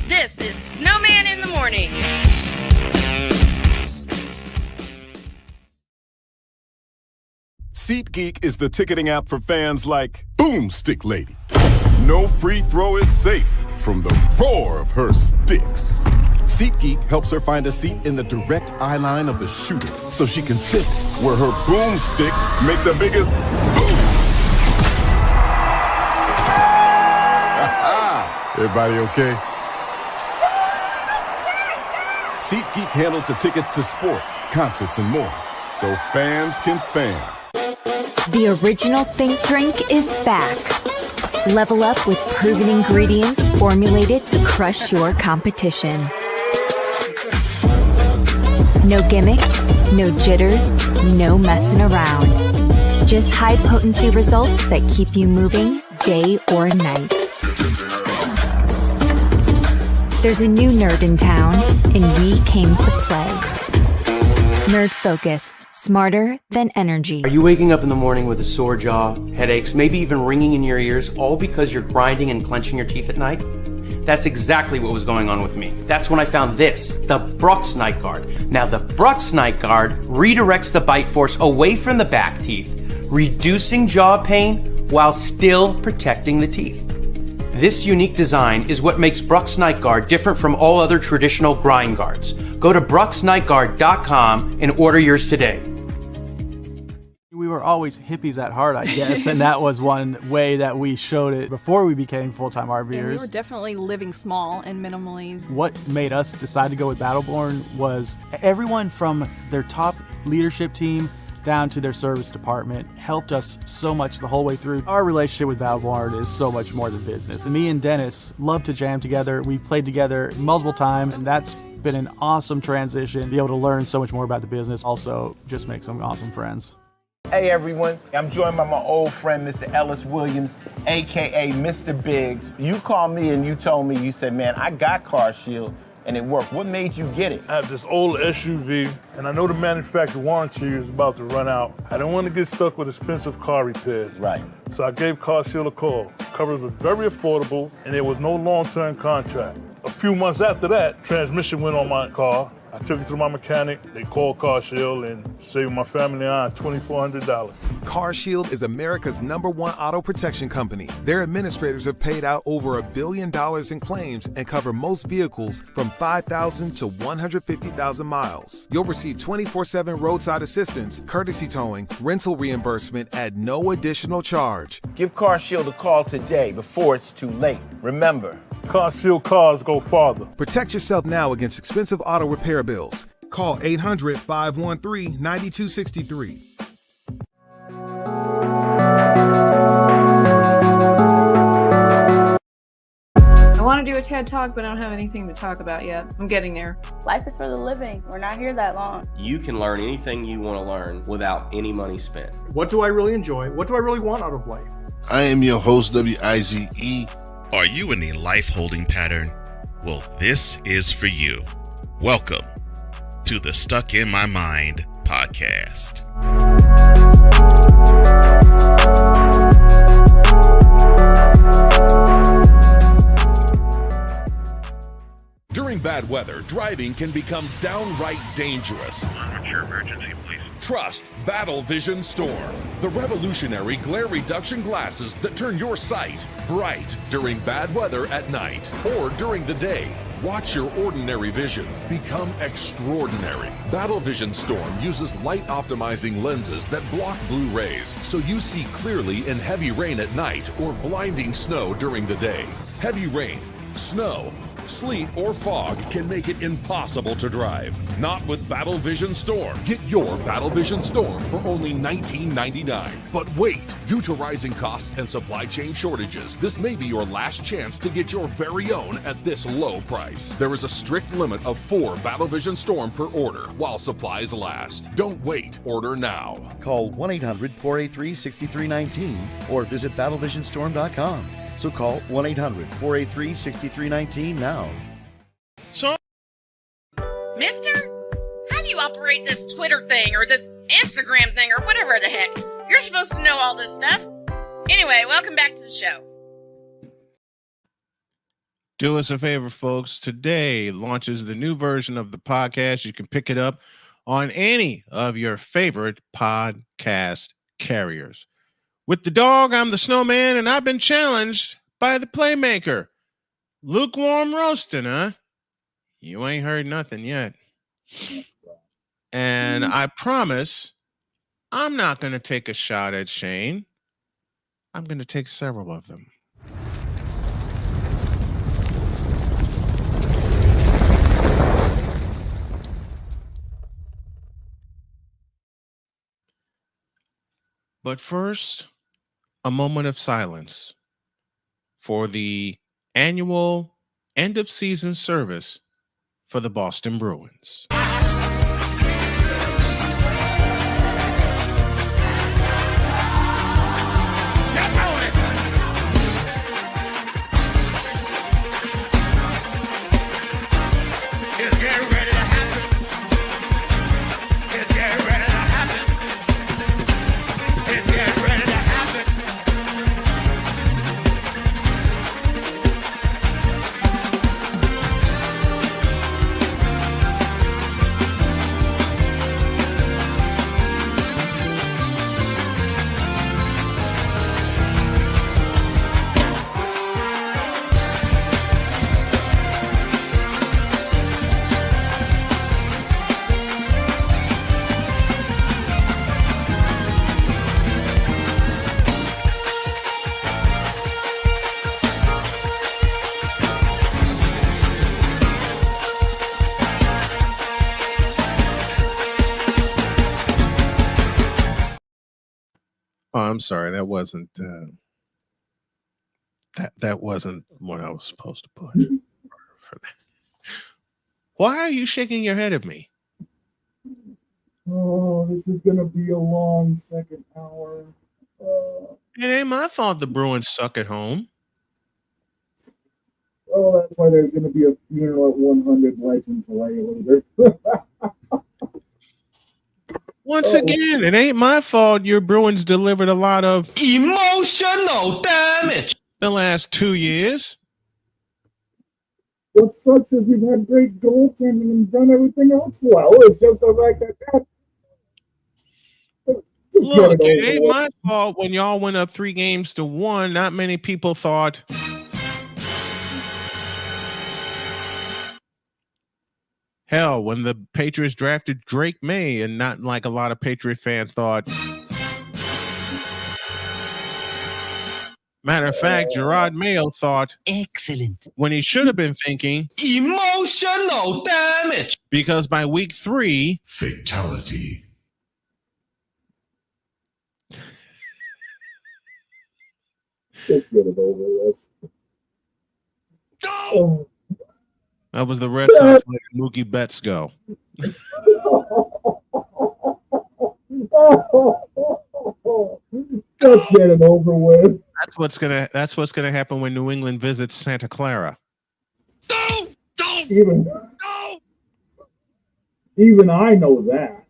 This is Snowman in the Morning. SeatGeek is the ticketing app for fans like Boomstick Lady. No free throw is safe from the roar of her sticks. SeatGeek helps her find a seat in the direct eye line of the shooter so she can sit where her boomsticks make the biggest boom. Everybody okay? SeatGeek handles the tickets to sports, concerts, and more, so fans can fan. The original Think Drink is back. Level up with proven ingredients formulated to crush your competition. No gimmicks, no jitters, no messing around. Just high-potency results that keep you moving day or night. There's a new nerd in town, and we came to play. Nerd Focus. Smarter than energy. Are you waking up in the morning with a sore jaw, headaches, maybe even ringing in your ears, all because you're grinding and clenching your teeth at night? That's exactly what was going on with me. That's when I found this, the Brooks Night Guard. Now, the Brooks Night Guard redirects the bite force away from the back teeth, reducing jaw pain while still protecting the teeth. This unique design is what makes Brooks Night Guard different from all other traditional grind guards. Go to brooksnightguard.com and order yours today. We were always hippies at heart, I guess, and that was one way that we showed it before we became full-time RVers. Yeah, we were definitely living small and minimally. What made us decide to go with Battleborn was everyone from their top leadership team down to their service department helped us so much the whole way through. Our relationship with Battleborn is so much more than business. And me and Dennis love to jam together. We've played together multiple times, and that's been an awesome transition. Be able to learn so much more about the business, also just make some awesome friends. Hey everyone, I'm joined by my old friend, Mr. Ellis Williams, AKA Mr. Biggs. You called me and you told me, you said, man, I got Car Shield and it worked. What made you get it? I have this old SUV and I know the manufacturer warranty is about to run out. I didn't want to get stuck with expensive car repairs. Right. So I gave Car Shield a call. Coverage was very affordable and there was no long-term contract. A few months after that, transmission went on my car. I took it to my mechanic, they called Car Shield and saved my family on $2,400. Car Shield is America's #1 auto protection company. Their administrators have paid out over $1 billion in claims and cover most vehicles from 5,000 to 150,000 miles. You'll receive 24/7 roadside assistance, courtesy towing, rental reimbursement at no additional charge. Give Car Shield a call today before it's too late. Remember, Car Shield cars go farther. Protect yourself now against expensive auto repair bills. Call 800-513-9263. I want to do a TED Talk, but I don't have anything to talk about yet. I'm getting there. Life is for the living. We're not here that long. You can learn anything you want to learn without any money spent. What do I really enjoy? What do I really want out of life? I am your host, W-I-Z-E. Are you in a life holding pattern? Well, this is for you. Welcome to the Stuck in My Mind podcast. During bad weather, driving can become downright dangerous. What's your emergency, please? Trust Battle Vision Storm, the revolutionary glare reduction glasses that turn your sight bright during bad weather at night or during the day. Watch your ordinary vision become extraordinary. Battle Vision Storm uses light optimizing lenses that block blue rays so you see clearly in heavy rain at night or blinding snow during the day. Heavy rain, snow, sleet, or fog can make it impossible to drive. Not with Battle Vision Storm. Get your Battle Vision Storm for only $19.99. But wait, due to rising costs and supply chain shortages, this may be your last chance to get your very own at this low price. There is a strict limit of 4 Battle Vision Storm per order while supplies last. Don't wait, order now. Call 1-800-483-6319 or visit battlevisionstorm.com. So call 1-800-483-6319 now. So, Mister, how do you operate this Twitter thing or this Instagram thing or whatever the heck? You're supposed to know all this stuff. Anyway, welcome back to the show. Do us a favor, folks. Today launches the new version of the podcast. You can pick it up on any of your favorite podcast carriers. With the Dawg, I'm the Snowman, and I've been challenged by the Playmaker. Lukewarm roasting, huh? You ain't heard nothing yet. And I promise I'm not going to take a shot at Shane. I'm going to take several of them. But first, a moment of silence for the annual end of season service for the Boston Bruins. Oh, I'm sorry. That wasn't that wasn't what I was supposed to put. For that. Why are you shaking your head at me? Oh, this is going to be a long second hour. It ain't my fault the Bruins suck at home. Oh, that's why there's going to be a funeral at 100 Legends later. Once again, it ain't my fault your Bruins delivered a lot of emotional damage the last 2 years. What sucks is we've had great goaltending and done everything else well. It's just the fact that Look, it ain't my fault when y'all went up 3-1. Not many people thought hell, when the Patriots drafted Drake May, and not like a lot of Patriot fans thought. Matter of fact, Gerard Mayo thought excellent when he should have been thinking emotional damage, because by week 3, fatality. Let's get it over with. Oh. That was the Red Sox letting Mookie Betts go. Just get it over with. That's what's gonna happen when New England visits Santa Clara. Even I know that.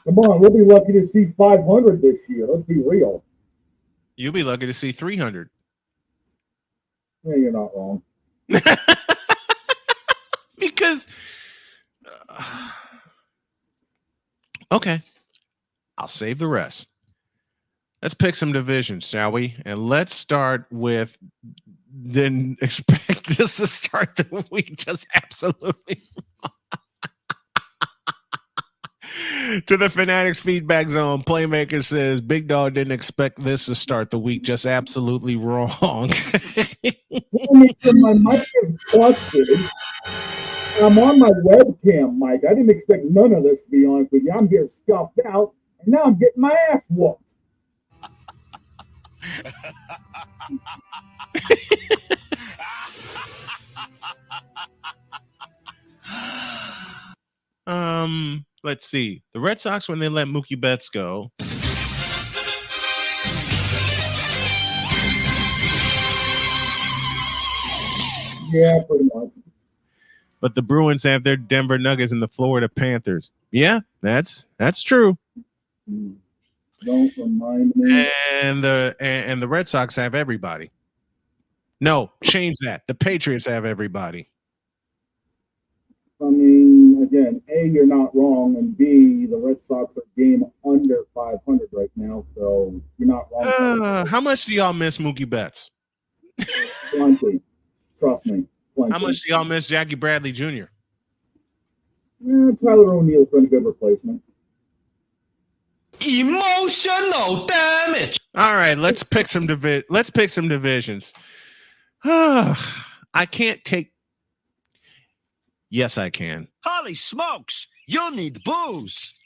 Come on, we'll be lucky to see 500 this year. Let's be real. You'll be lucky to see 300. Yeah, you're not wrong. Because okay, I'll save the rest. Let's pick some divisions, shall we? And let's start with, didn't expect this to start the week just absolutely to the Fanatics Feedback Zone. Playmaker says Big Dog didn't expect this to start the week just absolutely wrong. My mic is busted. I'm on my webcam mic. I didn't expect none of this, to be honest with you. I'm here scuffed out, and now I'm getting my ass whooped. Let's see. The Red Sox, when they let Mookie Betts go. Yeah, pretty much. But the Bruins have their Denver Nuggets and the Florida Panthers. Yeah, that's true. Don't remind me. And the Red Sox have everybody. No, change that. The Patriots have everybody. I mean, again, again, A, you're not wrong, and B, the Red Sox are game under 500 right now, so you're not wrong. How much do y'all miss Mookie Betts? Plenty. Trust me. Plenty. How much do y'all miss Jackie Bradley Jr.? Tyler O'Neill's been a good replacement. Emotional damage. All right, let's pick some divisions. I can't take. Yes, I can. Holy smokes! You need booze.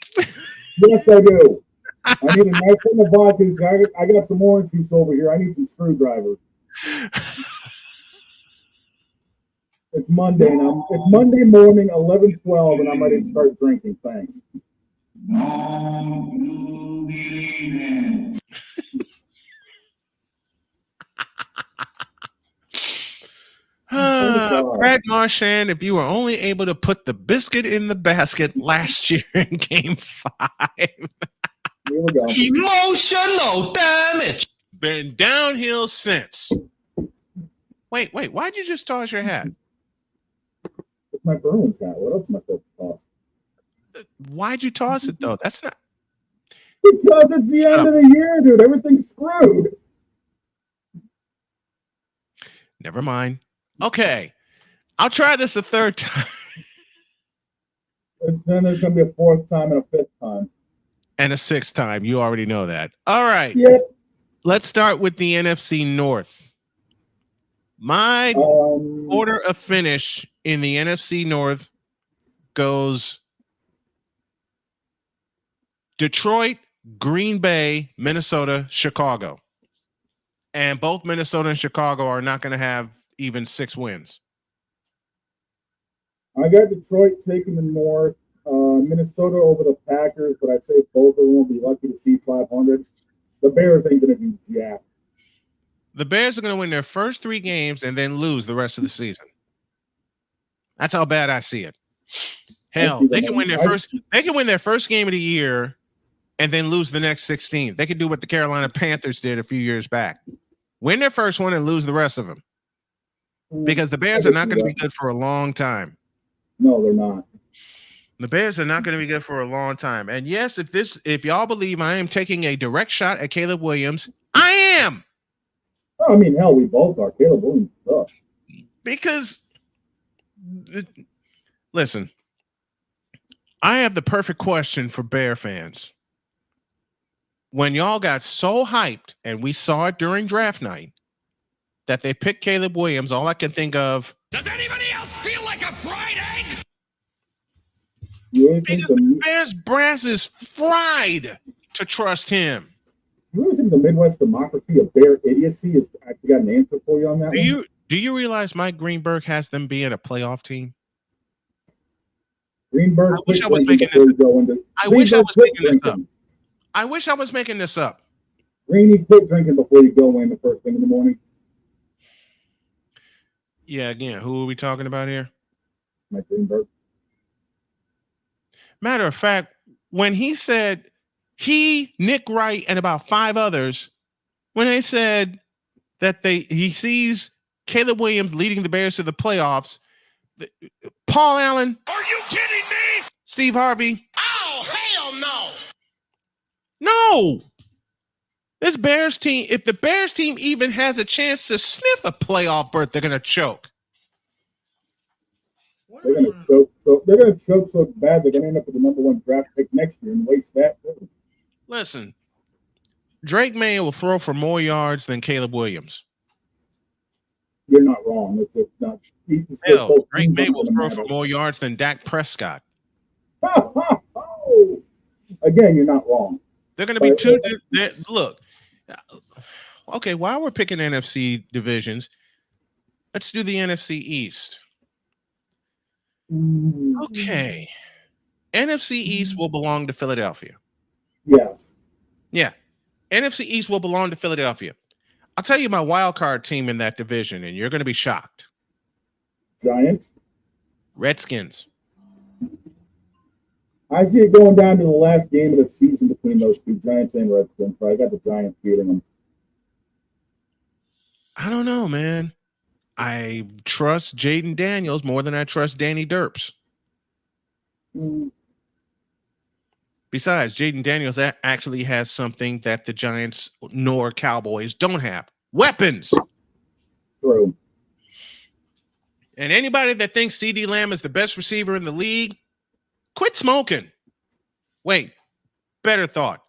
Yes, I do. I need a nice one of vodka. I got some orange juice over here. I need some screwdrivers. It's Monday, and it's Monday morning, 11:12, and I'm ready to start drinking. Thanks. Brad Marchand, if you were only able to put the biscuit in the basket last year in Game 5. Here we go. Emotional damage. Been downhill since. Wait, why'd you just toss your hat? It's my Bruins hat. What else am I supposed to toss? Why'd you toss it, though? That's not... Because it's the end of the year, dude. Everything's screwed. Never mind. Okay. I'll try this a third time. And then there's going to be a fourth time and a fifth time. And a sixth time. You already know that. All right. Yep. Let's start with the NFC North. My order of finish in the NFC North goes Detroit, Green Bay, Minnesota, Chicago. And both Minnesota and Chicago are not going to have even 6 wins. I got Detroit taking the North, Minnesota over the Packers, but I'd say both of them will be lucky to see 500. The Bears ain't going to do jack. The Bears are going to win their first 3 games and then lose the rest of the season. That's how bad I see it. Hell, they can win their first. They can win their first game of the year and then lose the next 16. They could do what the Carolina Panthers did a few years back. Win their first one and lose the rest of them. Because the Bears are not going to be good for a long time. No, they're not. The Bears are not going to be good for a long time. And yes, if y'all believe I am taking a direct shot at Caleb Williams, I am. Oh, I mean, hell, we both are. Caleb Williams sucks. Because, listen, I have the perfect question for Bear fans. When y'all got so hyped, and we saw it during draft night, that they picked Caleb Williams, all I can think of. Does anybody else feel like a fried egg? Because the Bears brass is fried to trust him. You really think the Midwest democracy of Bear idiocy has actually got an answer for you on that? Do you realize Mike Greenberg has them being a playoff team? Greenberg. I wish I was making this up. I wish I was making this up. I wish I was making this up. Greeny, quit drinking before you go in the first thing in the morning. Yeah, again, who are we talking about here? Mike Greenberg. Matter of fact, when he said Nick Wright, and about 5 others, when they said that he sees Caleb Williams leading the Bears to the playoffs, Paul Allen. Are you kidding me? Steve Harvey. Oh, hell no. No. This Bears team, if the Bears team even has a chance to sniff a playoff berth, they're going to choke. They're going to choke. So they're going to choke so bad they're going to end up with the #1 draft pick next year and waste that. Listen, Drake May will throw for more yards than Caleb Williams. You're not wrong. It's just not. Hell, Drake May will throw for more yards than Dak Prescott. Again, you're not wrong. They're going to be two. Look, okay, while we're picking NFC divisions, let's do the NFC East. Okay. NFC East will belong to Philadelphia. Yes. Yeah. NFC East will belong to Philadelphia. I'll tell you my wild card team in that division, and you're going to be shocked. Giants. Redskins. I see it going down to the last game of the season between those two, Giants and Redskins. So I got the Giants beating them. I don't know, man. I trust Jaden Daniels more than I trust Danny Derps. Besides, Jaden Daniels actually has something that the Giants nor Cowboys don't have: weapons. True. And anybody that thinks CeeDee Lamb is the best receiver in the league, quit smoking. Wait, better thought.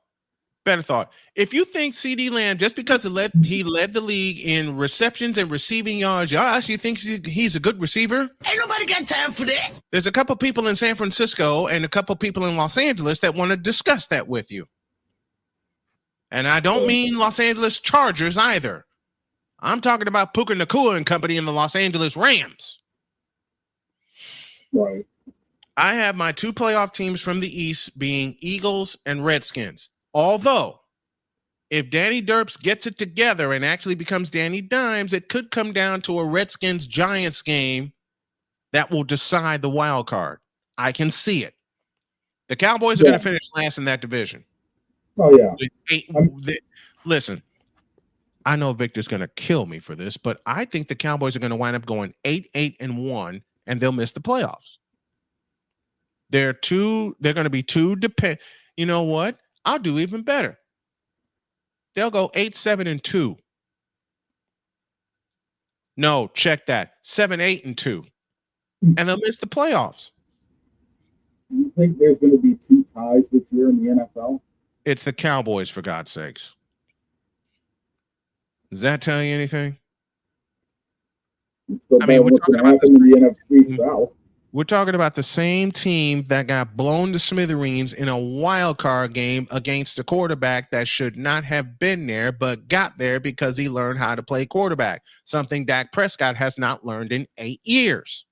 If you think CeeDee Lamb, just because he led the league in receptions and receiving yards, y'all actually think he's a good receiver? Ain't nobody got time for that. There's a couple people in San Francisco and a couple people in Los Angeles that want to discuss that with you. And I don't mean Los Angeles Chargers either. I'm talking about Puka Nacua and company in the Los Angeles Rams. Right. I have my two playoff teams from the East being Eagles and Redskins. Although, if Danny Derps gets it together and actually becomes Danny Dimes, it could come down to a Redskins-Giants game that will decide the wild card. I can see it. The Cowboys are going to finish last in that division. Oh, yeah. Listen, I know Victor's going to kill me for this, but I think the Cowboys are going to wind up going 8-1, and they'll miss the playoffs. They're going to be too dependent. You know what? I'll do even better. They'll go 8-7-2. No, check that. 7-8-2. And they'll miss the playoffs. You think there's going to be two ties this year in the NFL? It's the Cowboys, for God's sakes. Does that tell you anything? I mean, we're talking about the NFC South. We're talking about the same team that got blown to smithereens in a wild card game against a quarterback that should not have been there, but got there because he learned how to play quarterback, something Dak Prescott has not learned in 8 years.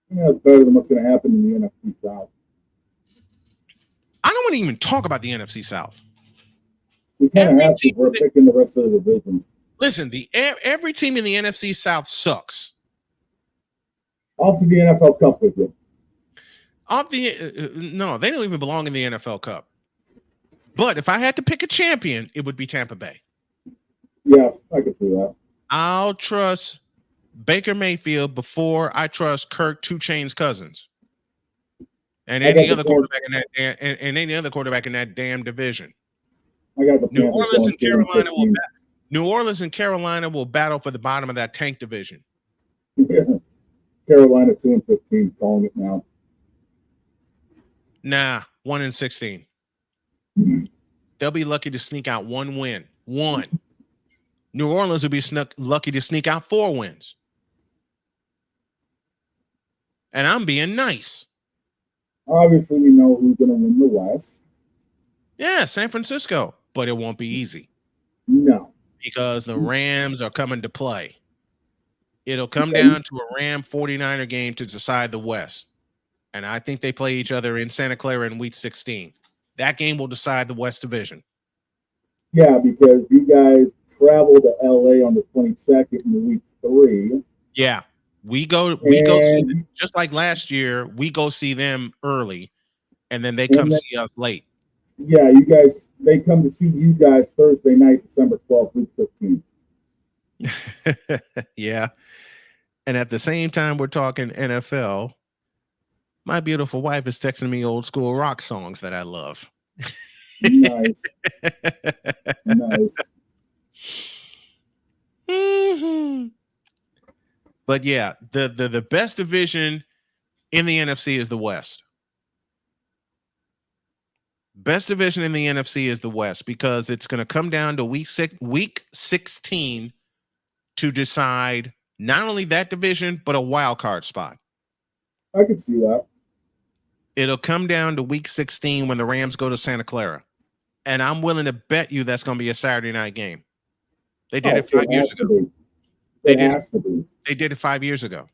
Yeah, it's better than what's going to happen in the NFC South. I don't want to even talk about the NFC South. We kind of have to. We're picking the rest of the divisions. Listen, every team in the NFC South sucks. Off to the NFL Cup with you. No, they don't even belong in the NFL Cup. But if I had to pick a champion, it would be Tampa Bay. Yes, I could see that. I'll trust Baker Mayfield before I trust Kirk 2 Chainz Cousins and any other quarterback in that damn division. I got the New Orleans and Carolina will battle for the bottom of that tank division. Carolina 2-15, calling it now. Nah, 1-16. They'll be lucky to sneak out 1 win. 1. New Orleans will be lucky to sneak out 4 wins. And I'm being nice. Obviously, we know who's going to win the West. Yeah, San Francisco. But it won't be easy. No. Because the Rams are coming to play. It'll come down to a Ram 49er game to decide the West. And I think they play each other in Santa Clara in week 16. That game will decide the West Division. Yeah, because you guys travel to LA on the 22nd in week 3. Yeah. We go see them, just like last year, we go see them early and then they come see us late. Yeah, they come to see you guys Thursday night, December 12th, week 15. Yeah. And at the same time we're talking NFL, my beautiful wife is texting me old school rock songs that I love. Nice. Nice. Mm-hmm. But yeah, the best division in the NFC is the West. Best division in the NFC is the West because it's going to come down to week 16 to decide not only that division, but a wild card spot. I can see that. It'll come down to week 16 when the Rams go to Santa Clara. And I'm willing to bet you that's going to be a Saturday night game. They did it 5 years ago. They did it 5 years ago.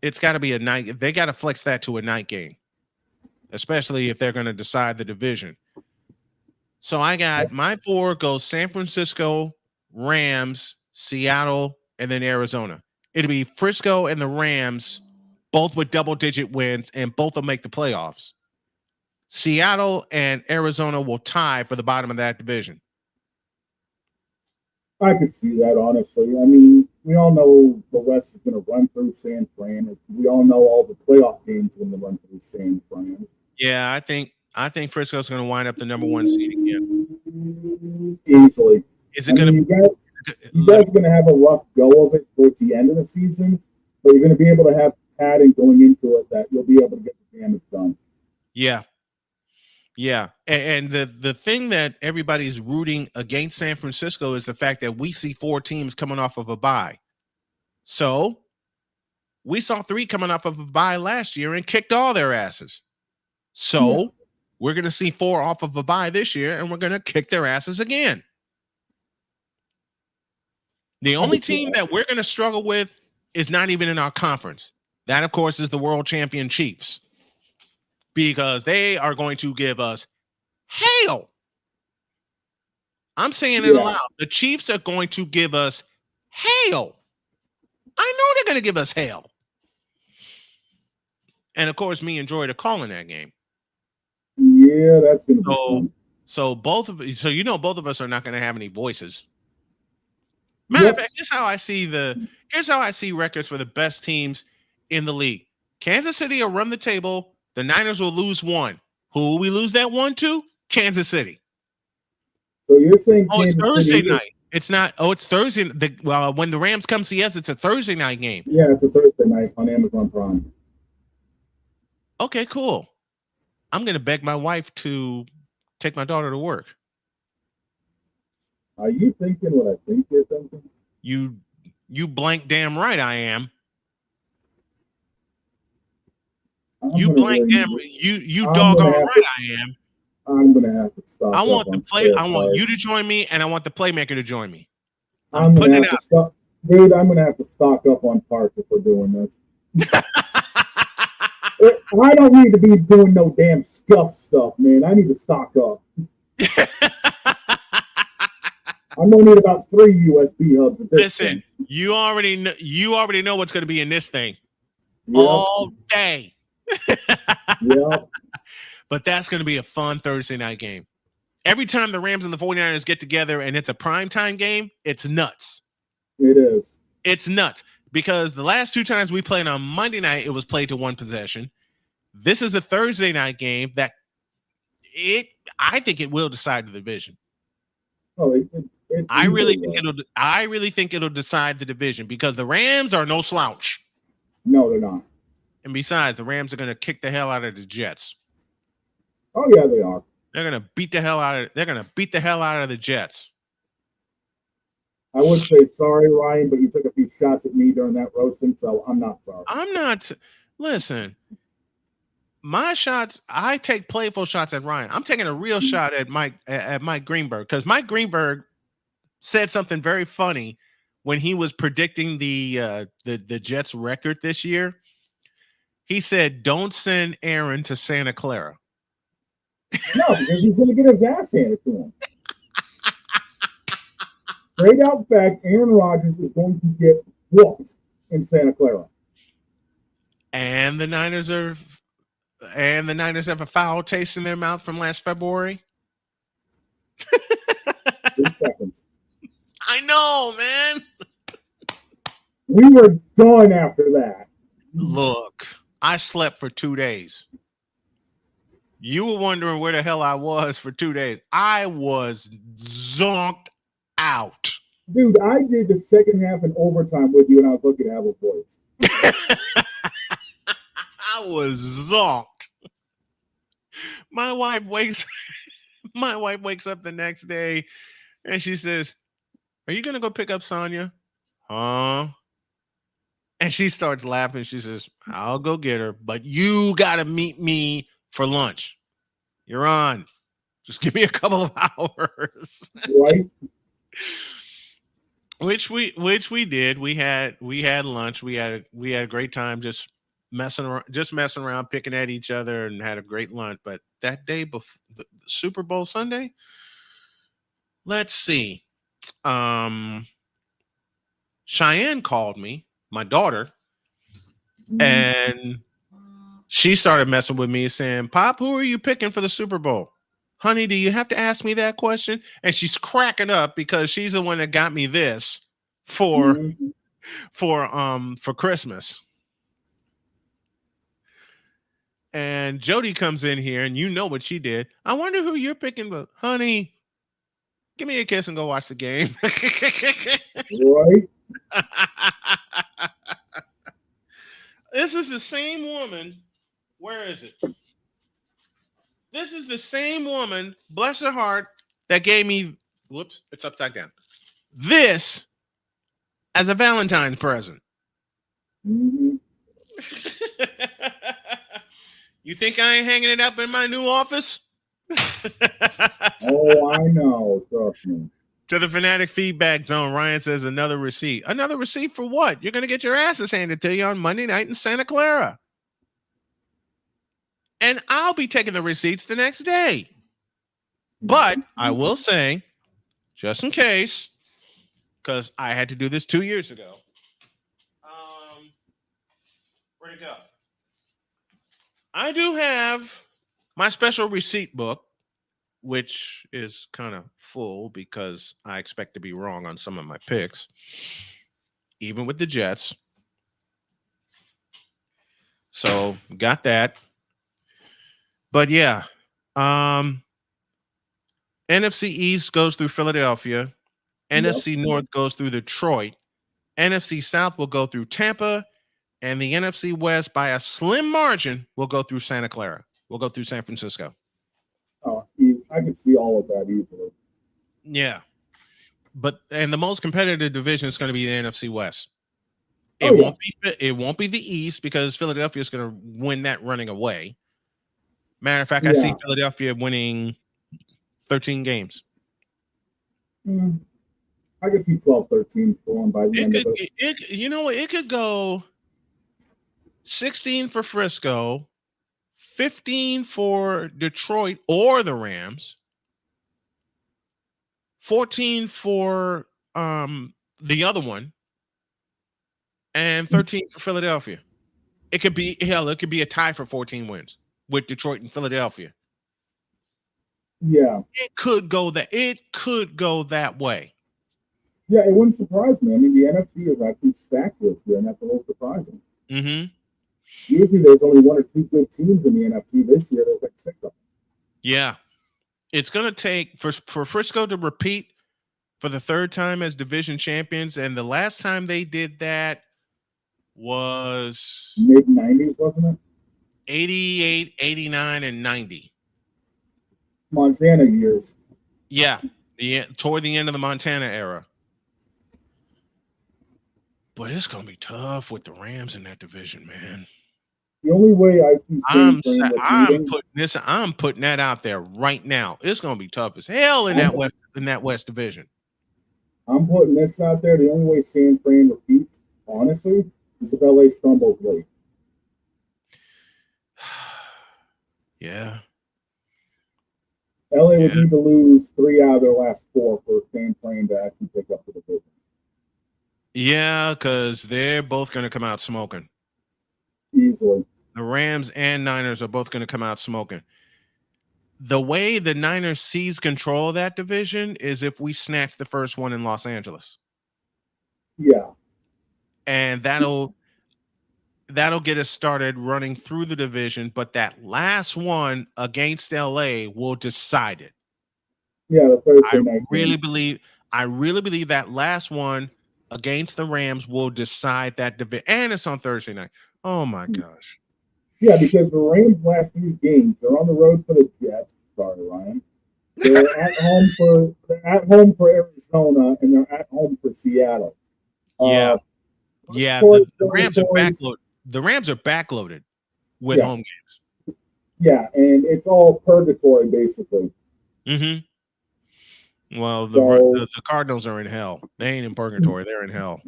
It's got to be a night. They got to flex that to a night game, especially if they're going to decide the division. So I got my 4 goes San Francisco, Rams, Seattle, and then Arizona. It'll be Frisco and the Rams, both with double-digit wins, and both will make the playoffs. Seattle and Arizona will tie for the bottom of that division. I could see that, honestly. I mean, we all know the West is going to run through San Fran. We all know all the playoff games are going to run through San Fran. Yeah, I think Frisco's going to wind up the number 1 seed again. Easily. Is it going to? You guys are going to have a rough go of it towards the end of the season, but you're going to be able to have padding going into it that you'll be able to get the damage done. Yeah. Yeah. And the thing that everybody's rooting against San Francisco is the fact that we see 4 teams coming off of a bye. So we saw 3 coming off of a bye last year and kicked all their asses. So we're going to see 4 off of a bye this year, and we're going to kick their asses again. The only team that we're going to struggle with is not even in our conference. That, of course, is the world champion Chiefs, because they are going to give us hell. I'm saying it aloud. The Chiefs are going to give us hell. I know they're going to give us hell. And, of course, me and Droid are calling that game. Yeah, that's going to be fun. So both of both of us are not going to have any voices. Matter of fact, here's how I see records for the best teams in the league. Kansas City will run the table. The Niners will lose 1. Who will we lose that 1 to? Kansas City. So you're saying it's Thursday night. It's not. Oh, it's Thursday. When the Rams come see us, it's a Thursday night game. Yeah, it's a Thursday night on Amazon Prime. Okay, cool. I'm going to beg my wife to take my daughter to work. Are you thinking what I think you're thinking? You blank damn right I am. You doggone right I am. I'm gonna have to stop. I want you to join me, and I want the playmaker to join me. I'm gonna have to stop, dude. I'm gonna have to stock up on parts if we're doing this. I don't need to be doing no damn stuff, man. I need to stock up. I'm gonna need about 3 USB hubs. Listen, you already know what's going to be in this thing all day. But that's going to be a fun Thursday night game. Every time the Rams and the 49ers get together and it's a primetime game, it's nuts. It is. It's nuts because the last 2 times we played on Monday night, it was played to 1 possession. This is a Thursday night game that I think it will decide the division. Oh, I really think it'll decide the division because the Rams are no slouch. No, they're not. And besides, the Rams are going to kick the hell out of the Jets. Oh yeah, they are. They're going to beat the hell out of the Jets. I would say sorry, Ryan, but you took a few shots at me during that roasting, so I'm not sorry. I'm not. Listen, my shots. I take playful shots at Ryan. I'm taking a real shot at Mike Greenberg because Mike Greenberg said something very funny when he was predicting the Jets record this year. He said, "Don't send Aaron to Santa Clara." No, because he's going to get his ass handed to him. Straight out fact, Aaron Rodgers is going to get whooped in Santa Clara. And the Niners have a foul taste in their mouth from last February. 3 seconds. I know, man. We were done after that. Look, I slept for 2 days. You were wondering where the hell I was for 2 days. I was zonked out. Dude, I did the second half in overtime with you, and I was lucky to have a voice. I was zonked. My wife wakes up the next day, and she says, "Are you gonna go pick up Sonia?" Huh? And she starts laughing. She says, "I'll go get her, but you gotta meet me for lunch. You're on. Just give me a couple of hours." Right. Which we did. We had lunch. We had a great time just messing around, picking at each other, and had a great lunch. But that day before the Super Bowl Sunday, let's see. Cheyenne called me, my daughter, and she started messing with me saying, "Pop, who are you picking for the Super Bowl?" "Honey, do you have to ask me that question?" And she's cracking up because she's the one that got me this for for Christmas. And Jody comes in here, and you know what she did. I wonder who you're picking, but honey, give me a kiss and go watch the game. Right? This is the same woman. Where is it? This is the same woman, bless her heart, that gave me, whoops, it's upside down, this as a Valentine's present. Mm-hmm. You think I ain't hanging it up in my new office? Oh, I know. Trust me. To the Fanatic Feedback Zone, Ryan says another receipt. Another receipt for what? You're going to get your asses handed to you on Monday night in Santa Clara. And I'll be taking the receipts the next day. But I will say, just in case, because I had to do this 2 years ago. Where'd it go? I do have my special receipt book, which is kind of full because I expect to be wrong on some of my picks, even with the Jets. So got that. But yeah, NFC East goes through Philadelphia. NFC North goes through Detroit. NFC South will go through Tampa. And the NFC West, by a slim margin, will go through Santa Clara. We'll go through San Francisco. Oh, I could see all of that easily. Yeah. And the most competitive division is going to be the NFC West. It won't be the East because Philadelphia is going to win that running away. Matter of fact, I see Philadelphia winning 13 games. I could see 12-13 going by the end of it. You know what? It could go 16 for Frisco, 15 for Detroit or the Rams, 14 for the other one, and 13 for Philadelphia. It could be it could be a tie for 14 wins with Detroit and Philadelphia. Yeah. It could go that way. Yeah, it wouldn't surprise me. I mean, the NFC is actually stacked this year, and that's a little surprising. Mm-hmm. Usually there's only one or two good teams in the NFC. This year there's like 6 of them. Yeah. It's going to take for Frisco to repeat for the third time as division champions. And the last time they did that was mid-90s, wasn't it? 88, 89, and 90. Montana years. Yeah. Toward the end of the Montana era. But it's going to be tough with the Rams in that division, man. The only way I see I'm putting that out there right now. It's going to be tough as hell in that West division. I'm putting this out there. The only way San Fran repeats, honestly, is if LA stumbles late. Yeah. LA would need to lose 3 out of their last 4 for San Fran to actually pick up the division. Yeah, because they're both going to come out smoking. Easily. The Rams and Niners are both going to come out smoking. The way the Niners seize control of that division is if we snatch the first one in Los Angeles. Yeah. And that'll get us started running through the division, but that last one against LA will decide it. Yeah, the Thursday night. I really believe that last one against the Rams will decide that division. And it's on Thursday night. Oh my gosh. Yeah, because the Rams last 3 games, they're on the road for the Jets. Sorry, Ryan. They're at home for Arizona, and they're at home for Seattle. Yeah. The Rams are backloaded. The Rams are backloaded with home games. Yeah, and it's all purgatory basically. Mm-hmm. Well, the Cardinals are in hell. They ain't in purgatory. They're in hell.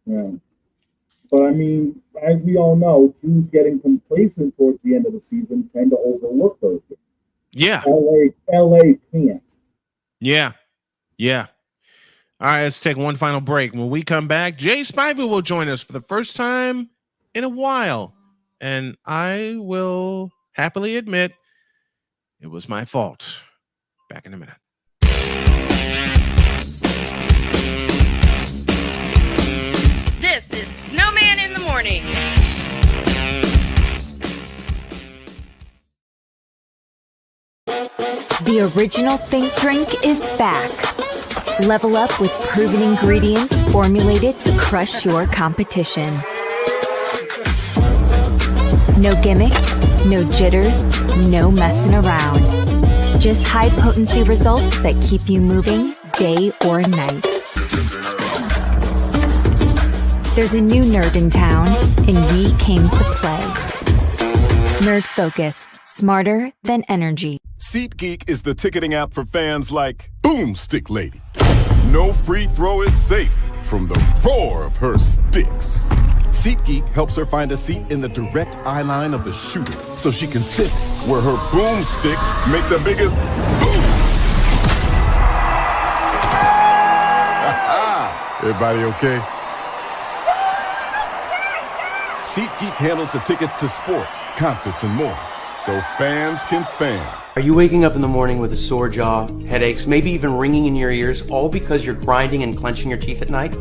Yeah. But, I mean, as we all know, teams getting complacent towards the end of the season tend to overlook those games. Yeah. LA can't. Yeah. All right, let's take one final break. When we come back, Jay Spivey will join us for the first time in a while. And I will happily admit it was my fault. Back in a minute. Morning. The original Think Drink is back. Level up with proven ingredients formulated to crush your competition. No gimmicks, no jitters, no messing around. Just high potency results that keep you moving day or night. There's a new nerd in town, and we came to play. Nerd Focus, smarter than energy. SeatGeek is the ticketing app for fans like Boomstick Lady. No free throw is safe from the roar of her sticks. SeatGeek helps her find a seat in the direct eye line of the shooter so she can sit where her boomsticks make the biggest boom. Everybody okay? SeatGeek handles the tickets to sports, concerts, and more, so fans can fan. Are you waking up in the morning with a sore jaw, headaches, maybe even ringing in your ears, all because you're grinding and clenching your teeth at night?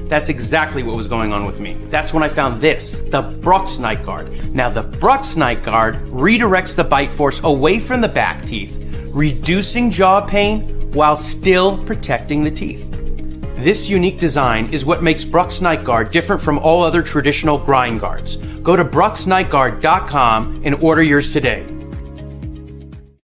That's exactly what was going on with me. That's when I found this, the Brooks Night Guard. Now, the Brooks Night Guard redirects the bite force away from the back teeth, reducing jaw pain while still protecting the teeth. This unique design is what makes Brooks Night Guard different from all other traditional grind guards. Go to brooksnightguard.com and order yours today.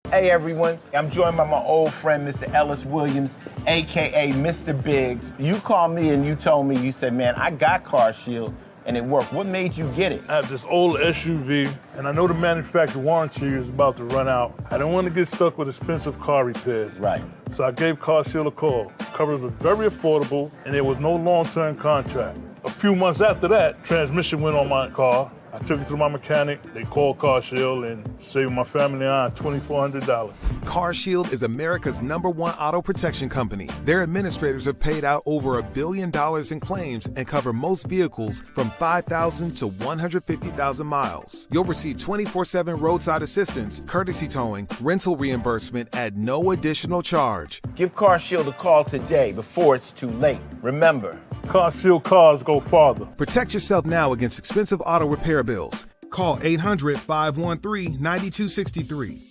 Hey everyone, I'm joined by my old friend, Mr. Ellis Williams, AKA Mr. Biggs. You called me and you told me, you said, man, I got Car Shield and it worked. What made you get it? I have this old SUV, and I know the manufacturer warranty is about to run out. I didn't want to get stuck with expensive car repairs. Right. So I gave Car Shield a call. Coverage was very affordable, and there was no long-term contract. A few months after that, transmission went on my car. I took it to my mechanic. They called Car Shield and saved my family on $2,400. Car Shield is America's #1 auto protection company. Their administrators have paid out over $1 billion in claims and cover most vehicles from 5,000 to 150,000 miles. You'll receive 24/7 roadside assistance, courtesy towing, rental reimbursement at no additional charge. Give Car Shield a call today before it's too late. Remember, Car Shield cars go farther. Protect yourself now against expensive auto repair bills. Call 800-513-9263.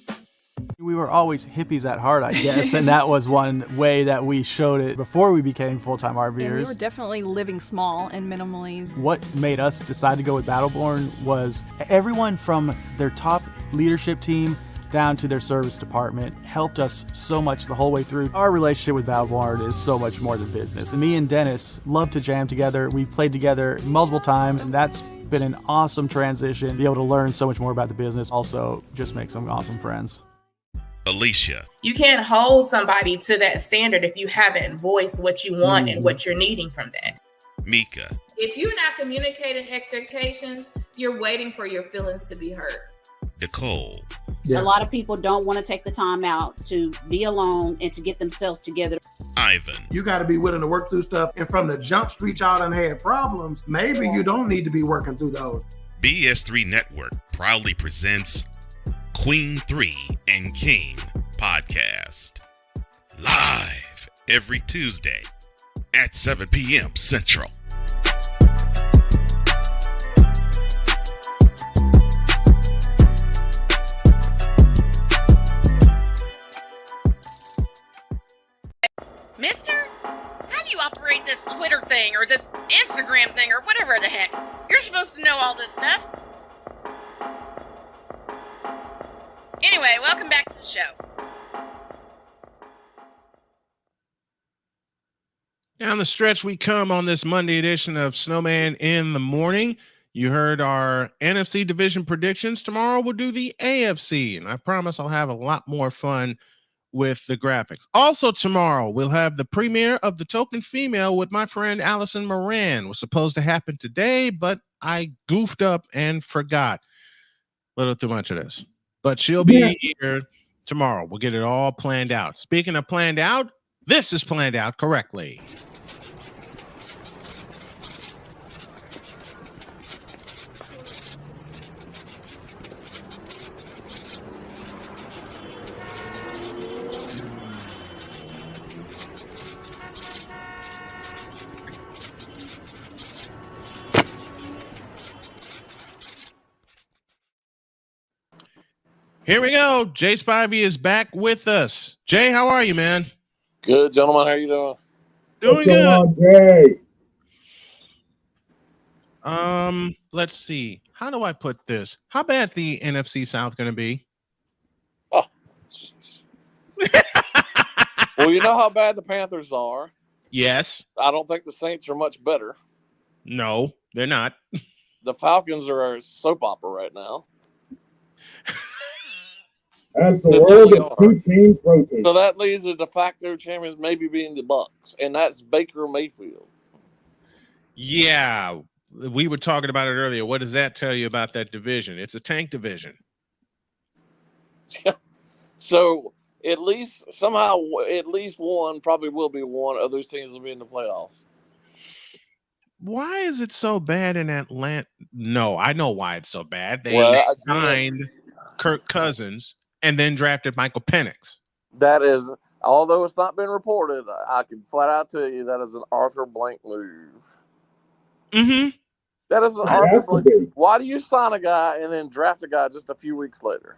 We were always hippies at heart, I guess, and that was one way that we showed it before we became full-time RVers. And we were definitely living small and minimally. What made us decide to go with Battleborn was everyone from their top leadership team down to their service department helped us so much the whole way through. Our relationship with Battleborn is so much more than business. And me and Dennis love to jam together. We've played together multiple times, and that's been an awesome transition. Be able to learn so much more about the business. Also, just make some awesome friends. Alicia. You can't hold somebody to that standard if you haven't voiced what you want and what you're needing from that. Mika. If you're not communicating expectations, you're waiting for your feelings to be hurt. Nicole. A lot of people don't want to take the time out to be alone and to get themselves together. Ivan. You got to be willing to work through stuff. And from the jump street, y'all done had problems. Maybe you don't need to be working through those. BS3 Network proudly presents Queen 3 and King podcast. Live every Tuesday at 7 p.m. Central. Mister, how do you operate this Twitter thing or this Instagram thing or whatever the heck? You're supposed to know all this stuff. Anyway, welcome back to the show. Down the stretch we come on this Monday edition of Snowman in the Morning. You heard our NFC division predictions. Tomorrow we'll do the AFC, and I promise I'll have a lot more fun with the graphics. Also tomorrow, we'll have the premiere of The Token Female with my friend Allison Moran. It was supposed to happen today, but I goofed up and forgot. A little too much of this. But she'll be here tomorrow. We'll get it all planned out. Speaking of planned out, this is planned out correctly. Here we go. Jay Spivey is back with us. Jay, how are you, man? Good, gentlemen. How you doing? Doing What's going on, Jay? Let's see. How do I put this? How bad's the NFC South going to be? Oh, jeez. Well, you know how bad the Panthers are. Yes. I don't think the Saints are much better. No, they're not. The Falcons are a soap opera right now. As the world of two teams rotates. So that leaves the de facto champions maybe being the Bucks, and that's Baker Mayfield. Yeah, we were talking about it earlier. What does that tell you about that division? It's a tank division. So at least somehow, at least one probably will be one of those teams will be in the playoffs. Why is it so bad in Atlanta? No, I know why it's so bad. They signed Kirk Cousins and then drafted Michael Penix. That is, although it's not been reported, I can flat out tell you that is an Arthur Blank move. Mm-hmm. That is an Arthur Blank. Why do you sign a guy and then draft a guy just a few weeks later?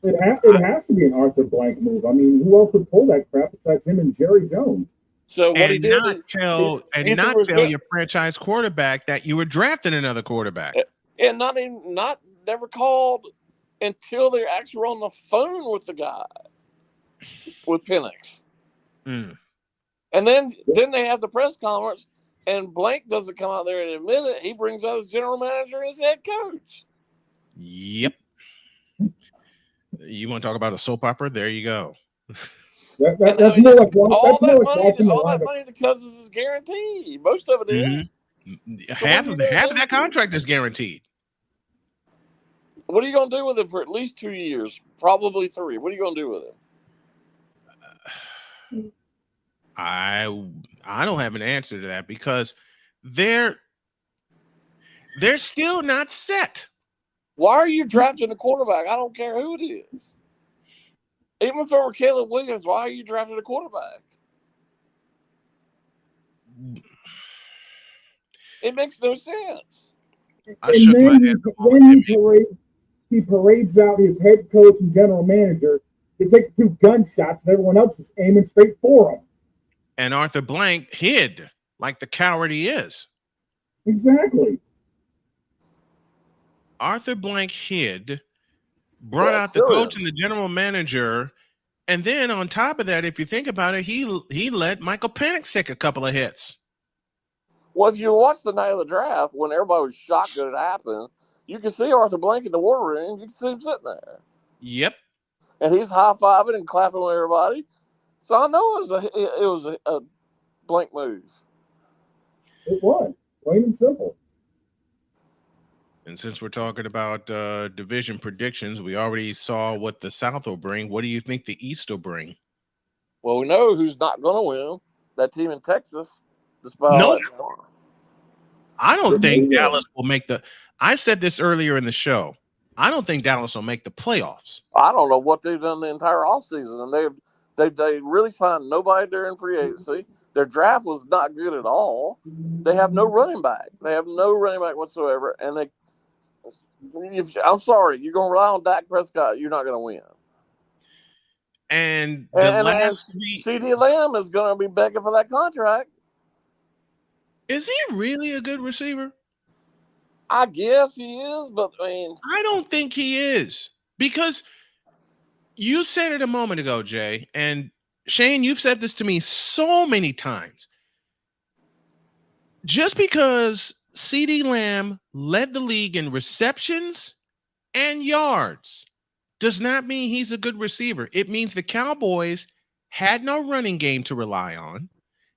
It has to be an Arthur Blank move. I mean, who else would pull that crap besides him and Jerry Jones? So what he did, not tell your franchise quarterback that you were drafting another quarterback, and never called until they actually were on the phone with the guy, with Penix. Mm. And then they have the press conference, and Blank doesn't come out there and admit it. He brings out his general manager and his head coach. Yep. You want to talk about a soap opera? There you go. That's more like all that money to Cousins is guaranteed. Most of it is. Half of that contract is guaranteed. What are you going to do with him for at least 2 years? Probably 3. What are you going to do with him? I don't have an answer to that because they're still not set. Why are you drafting a quarterback? I don't care who it is. Even if it were Caleb Williams, why are you drafting a quarterback? It makes no sense. And then he parades out his head coach and general manager to take 2 gunshots, and everyone else is aiming straight for him. And Arthur Blank hid like the coward he is. Exactly. Arthur Blank hid, brought out the coach and the general manager, and then on top of that, if you think about it, he let Michael Penix take a couple of hits. Well, if you watch the night of the draft, when everybody was shocked that it happened, you can see Arthur Blank in the war room. You can see him sitting there. Yep. And he's high-fiving and clapping with everybody. So I know it was a Blank move. It was. Plain and simple. And since we're talking about division predictions, we already saw what the South will bring. What do you think the East will bring? Well, we know who's not going to win. That team in Texas. No, I don't think Dallas will make the. I said this earlier in the show. I don't think Dallas will make the playoffs. I don't know what they've done the entire offseason, and they really signed nobody during free agency. Their draft was not good at all. They have no running back. They have no running back whatsoever, and I'm sorry, you're going to rely on Dak Prescott, you're not going to win. And CD Lamb is going to be begging for that contract. Is he really a good receiver? I guess he is, but I don't think he is, because you said it a moment ago, Jay, and Shane, you've said this to me so many times. Just because CD Lamb led the league in receptions and yards does not mean he's a good receiver. It means the Cowboys had no running game to rely on.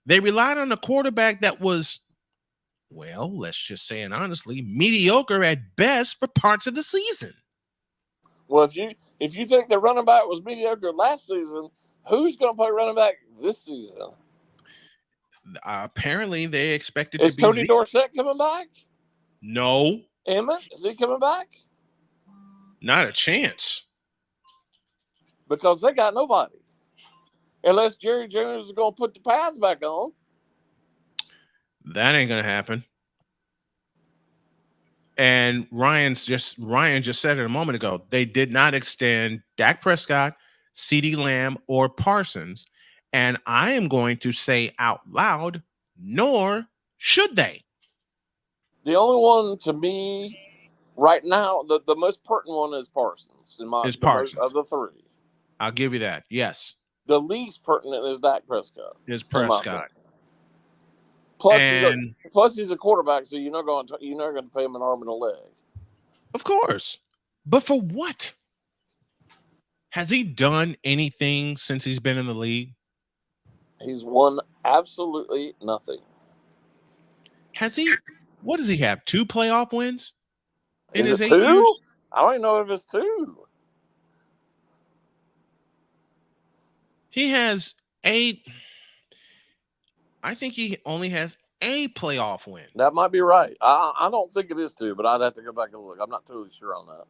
They relied on a quarterback that was, well, let's just say it honestly, mediocre at best for parts of the season. Well, if you think the running back was mediocre last season, who's going to play running back this season? Apparently, they expected is to be. Is Tony Dorsett coming back? No. Emmett, is he coming back? Not a chance. Because they got nobody. Unless Jerry Jones is going to put the pads back on. That ain't going to happen. And Ryan just said it a moment ago. They did not extend Dak Prescott, CeeDee Lamb, or Parsons. And I am going to say out loud, nor should they. The only one to me right now, the most pertinent one is Parsons. Parsons. Most of the three. I'll give you that. Yes. The least pertinent is Dak Prescott. Is Prescott. Plus, he's a quarterback, so you're not going to pay him an arm and a leg. Of course. But for what? Has he done anything since he's been in the league? He's won absolutely nothing. Has he? What does he have? 2 playoff wins in his 8 2? years? I don't even know if it's 2. He has 8. I think he only has a playoff win. That might be right. I don't think it is 2, but I'd have to go back and look. I'm not totally sure on that.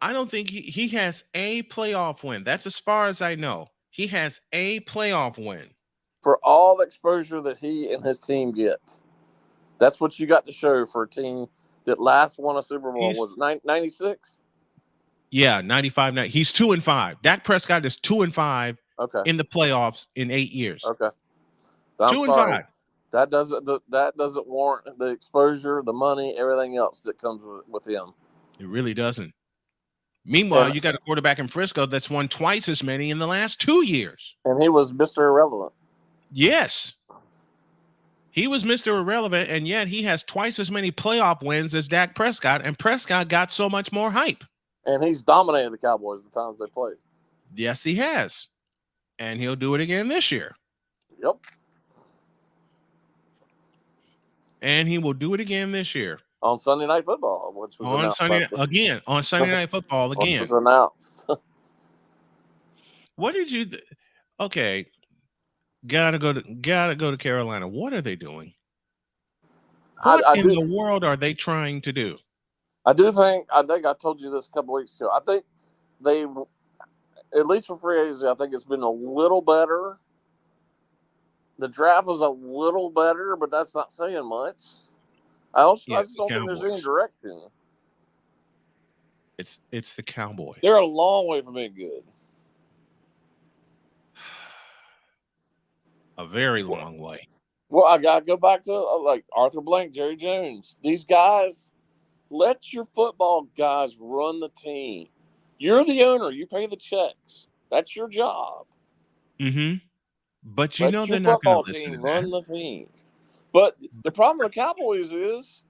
I don't think he has a playoff win. That's as far as I know. He has a playoff win. For all the exposure that he and his team get, that's what you got to show for a team that last won a Super Bowl. Was it 96? Yeah, 95. He's 2-5. Dak Prescott is 2-5 in the playoffs in 8 years. Okay. 2-5. That doesn't warrant the exposure, the money, everything else that comes with him. It really doesn't. Meanwhile, you got a quarterback in Frisco that's won twice as many in the last 2 years. And he was Mr. Irrelevant. Yes. He was Mr. Irrelevant, and yet he has twice as many playoff wins as Dak Prescott, and Prescott got so much more hype. And he's dominated the Cowboys the times they played. Yes, he has. And he'll do it again this year. Yep. And he will do it again this year. On Sunday Night Football, which was on Sunday Night Football again. Which was announced. What did you? Okay, gotta go to Carolina. What are they doing? What in the world are they trying to do? I think I told you this a couple weeks ago. I think they, at least for free agency, I think it's been a little better. The draft was a little better, but that's not saying much. I just don't think there's any direction. It's the Cowboys. They're a long way from being good. A very long way. Well, I gotta go back to like Arthur Blank, Jerry Jones. These guys, let your football guys run the team. You're the owner. You pay the checks. That's your job. Mm-hmm. But let they're not going to listen to run the team. But the problem with the Cowboys is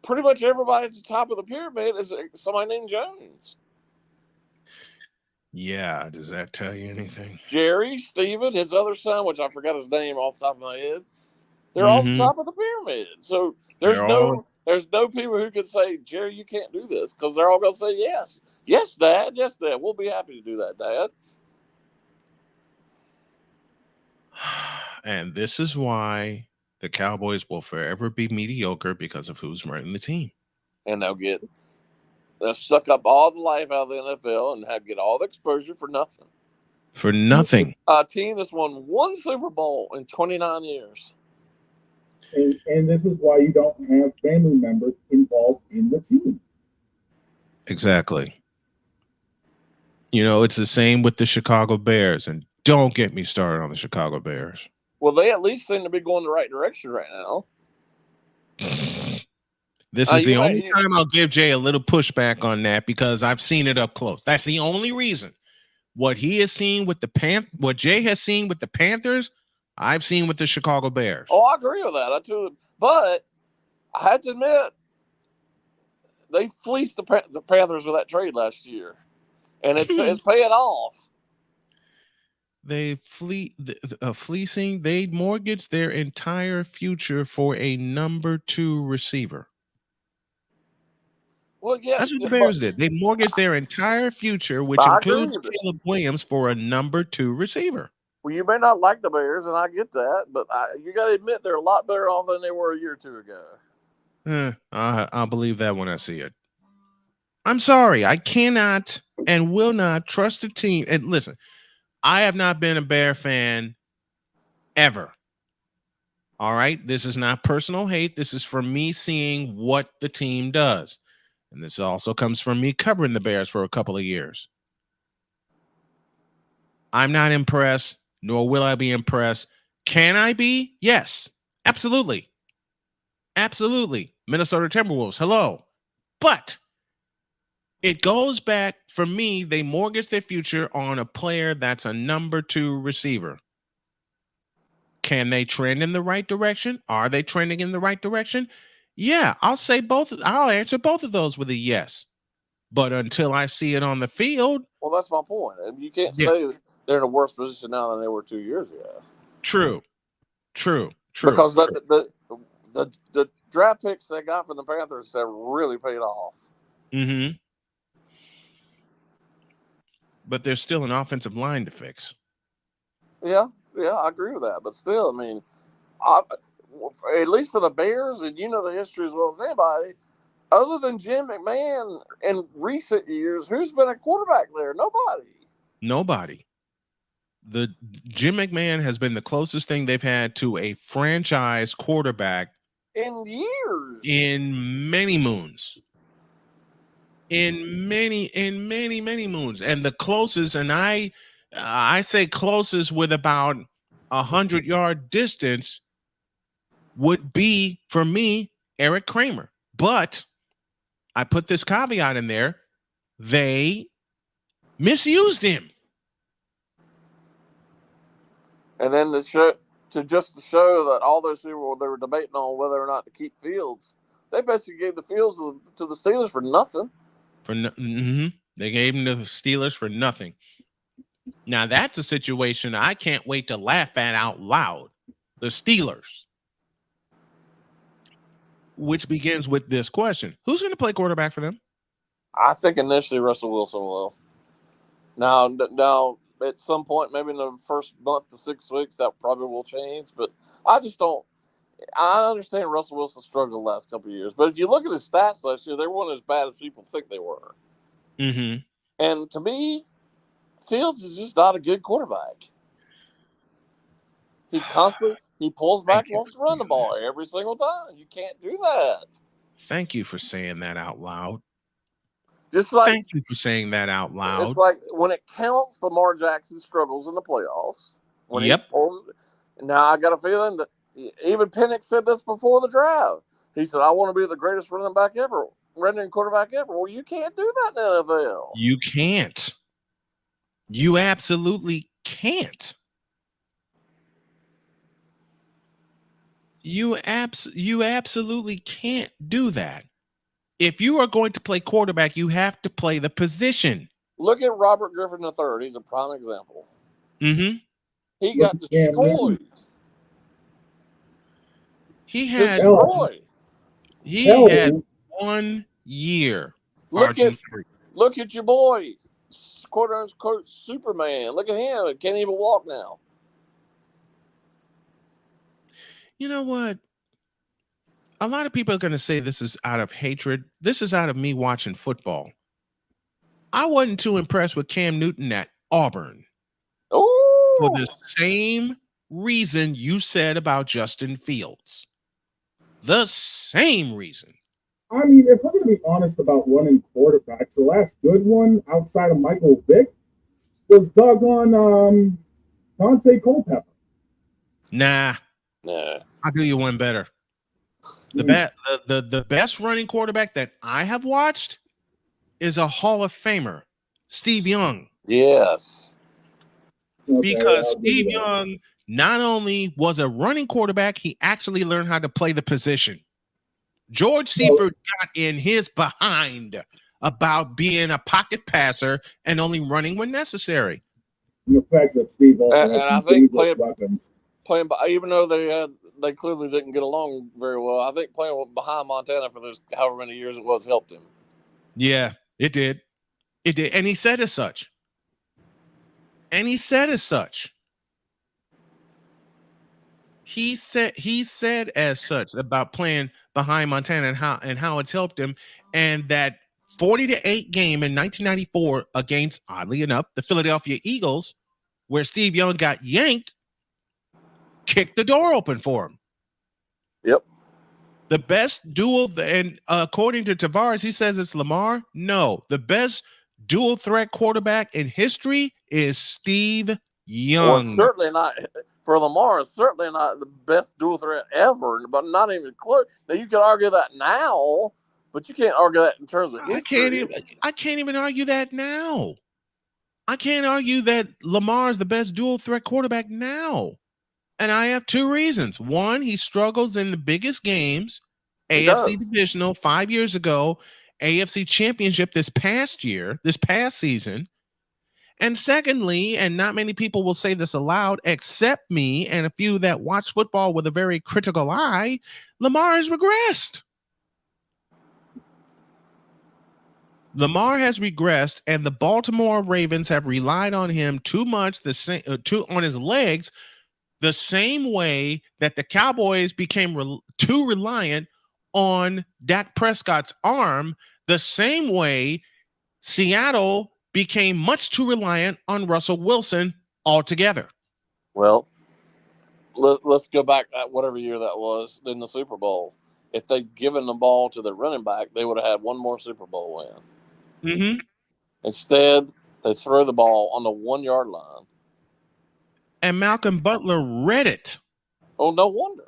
pretty much everybody at the top of the pyramid is somebody named Jones. Yeah, does that tell you anything? Jerry, Steven, his other son, which I forgot his name off the top of my head, they're all the top of the pyramid. So there's no people who could say, Jerry, you can't do this, because they're all going to say yes. Yes, Dad. Yes, Dad. We'll be happy to do that, Dad. And this is why the Cowboys will forever be mediocre, because of who's running the team. And they'll suck up all the life out of the NFL and get all the exposure for nothing. For nothing. A team that's won 1 Super Bowl in 29 years. And this is why you don't have family members involved in the team. Exactly. It's the same with the Chicago Bears. And don't get me started on the Chicago Bears. Well, they at least seem to be going the right direction right now. This is the only time I'll give Jay a little pushback on that, because I've seen it up close. That's the only reason. What he has seen with what Jay has seen with the Panthers, I've seen with the Chicago Bears. Oh, I agree with that. But I had to admit, they fleeced the Panthers with that trade last year, and it's paying off. They fleecing. They mortgaged their entire future for a number 2 receiver. Well, yeah, that's what the Bears did. They mortgaged their entire future, which includes Caleb Williams, for a number 2 receiver. Well, you may not like the Bears, and I get that, but you got to admit they're a lot better off than they were a year or 2 ago. I'll believe that when I see it. I'm sorry. I cannot and will not trust a team. And listen, I have not been a Bear fan ever. All right. This is not personal hate. This is from me seeing what the team does. And this also comes from me covering the Bears for a couple of years. I'm not impressed, nor will I be impressed. Can I be? Yes, absolutely. Absolutely. Minnesota Timberwolves, hello. But it goes back, for me, they mortgage their future on a player that's a number 2 receiver. Can they trend in the right direction? Are they trending in the right direction? Yeah, I'll answer both of those with a yes. But until I see it on the field. Well, that's my point. You can't say they're in a worse position now than they were 2 years ago. True. Because the draft picks they got from the Panthers have really paid off. Mm-hmm. But there's still an offensive line to fix. Yeah, I agree with that. But still, I mean, at least for the Bears, and you know the history as well as anybody, other than Jim McMahon in recent years, who's been a quarterback there? Nobody. The Jim McMahon has been the closest thing they've had to a franchise quarterback in years, in many moons. In many moons. And the closest, and I say closest with about 100-yard distance, would be, for me, Eric Kramer. But I put this caveat in there. They misused him. And then to show that all those people, they were debating on whether or not to keep Fields, they basically gave the Fields to the Steelers for nothing. They gave him to the Steelers for nothing. Now, that's a situation I can't wait to laugh at out loud. The Steelers. Which begins with this question. Who's going to play quarterback for them? I think initially Russell Wilson will. Now, at some point, maybe in the first month to 6 weeks, that probably will change. But I just don't. I understand Russell Wilson struggled the last couple of years. But if you look at his stats last year, they weren't as bad as people think they were. Mm-hmm. And to me, Fields is just not a good quarterback. He pulls back and wants to run the ball every single time. You can't do that. Thank you for saying that out loud. Thank you for saying that out loud. It's like when it counts, Lamar Jackson struggles in the playoffs. He pulls it. Now I got a feeling that even Penix said this before the draft. He said, "I want to be the greatest running quarterback ever." Well, you can't do that in the NFL. You can't. You absolutely can't. You absolutely can't do that. If you are going to play quarterback, you have to play the position. Look at Robert Griffin III. He's a prime example. Mm-hmm. He got destroyed. He had 1 year. Look at your boy, quote unquote Superman. Look at him. He can't even walk now. You know what? A lot of people are going to say this is out of hatred. This is out of me watching football. I wasn't too impressed with Cam Newton at Auburn. Ooh. For the same reason you said about Justin Fields. The same reason. I mean, if we're going to be honest about running quarterbacks, the last good one outside of Michael Vick was doggone Dante Culpepper. Nah. I'll do you one better. The best running quarterback that I have watched is a Hall of Famer, Steve Young. Yes. Because Steve Young not only was a running quarterback, he actually learned how to play the position. George Seifert got in his behind about being a pocket passer and only running when necessary. The fact that Steve also and I think playing, even though they clearly didn't get along very well, I think playing behind Montana for those however many years it was helped him. Yeah, it did. It did, and he said as such. He said as such about playing behind Montana and how it's helped him, and that 40-8 game in 1994 against, oddly enough, the Philadelphia Eagles, where Steve Young got yanked, kicked the door open for him. Yep. The best dual, and according to Tavares, he says it's Lamar. No, the best dual threat quarterback in history is Steve Young. Well, certainly not for Lamar. It's certainly not the best dual threat ever, but not even close. Now you can argue that now, but you can't argue that in terms of history. I can't even argue that now. I can't argue that Lamar is the best dual threat quarterback now. And I have two reasons. One, he struggles in the biggest games, AFC divisional 5 years ago, AFC championship this past season. And secondly, and not many people will say this aloud, except me and a few that watch football with a very critical eye, Lamar has regressed. Lamar has regressed, and the Baltimore Ravens have relied on him too much, on his legs, the same way that the Cowboys became too reliant on Dak Prescott's arm, the same way Seattle became much too reliant on Russell Wilson altogether. Well, let's go back at whatever year that was in the Super Bowl. If they'd given the ball to the running back, they would have had one more Super Bowl win. Mm-hmm. Instead, they throw the ball on the 1 yard line. And Malcolm Butler read it. Oh, no wonder.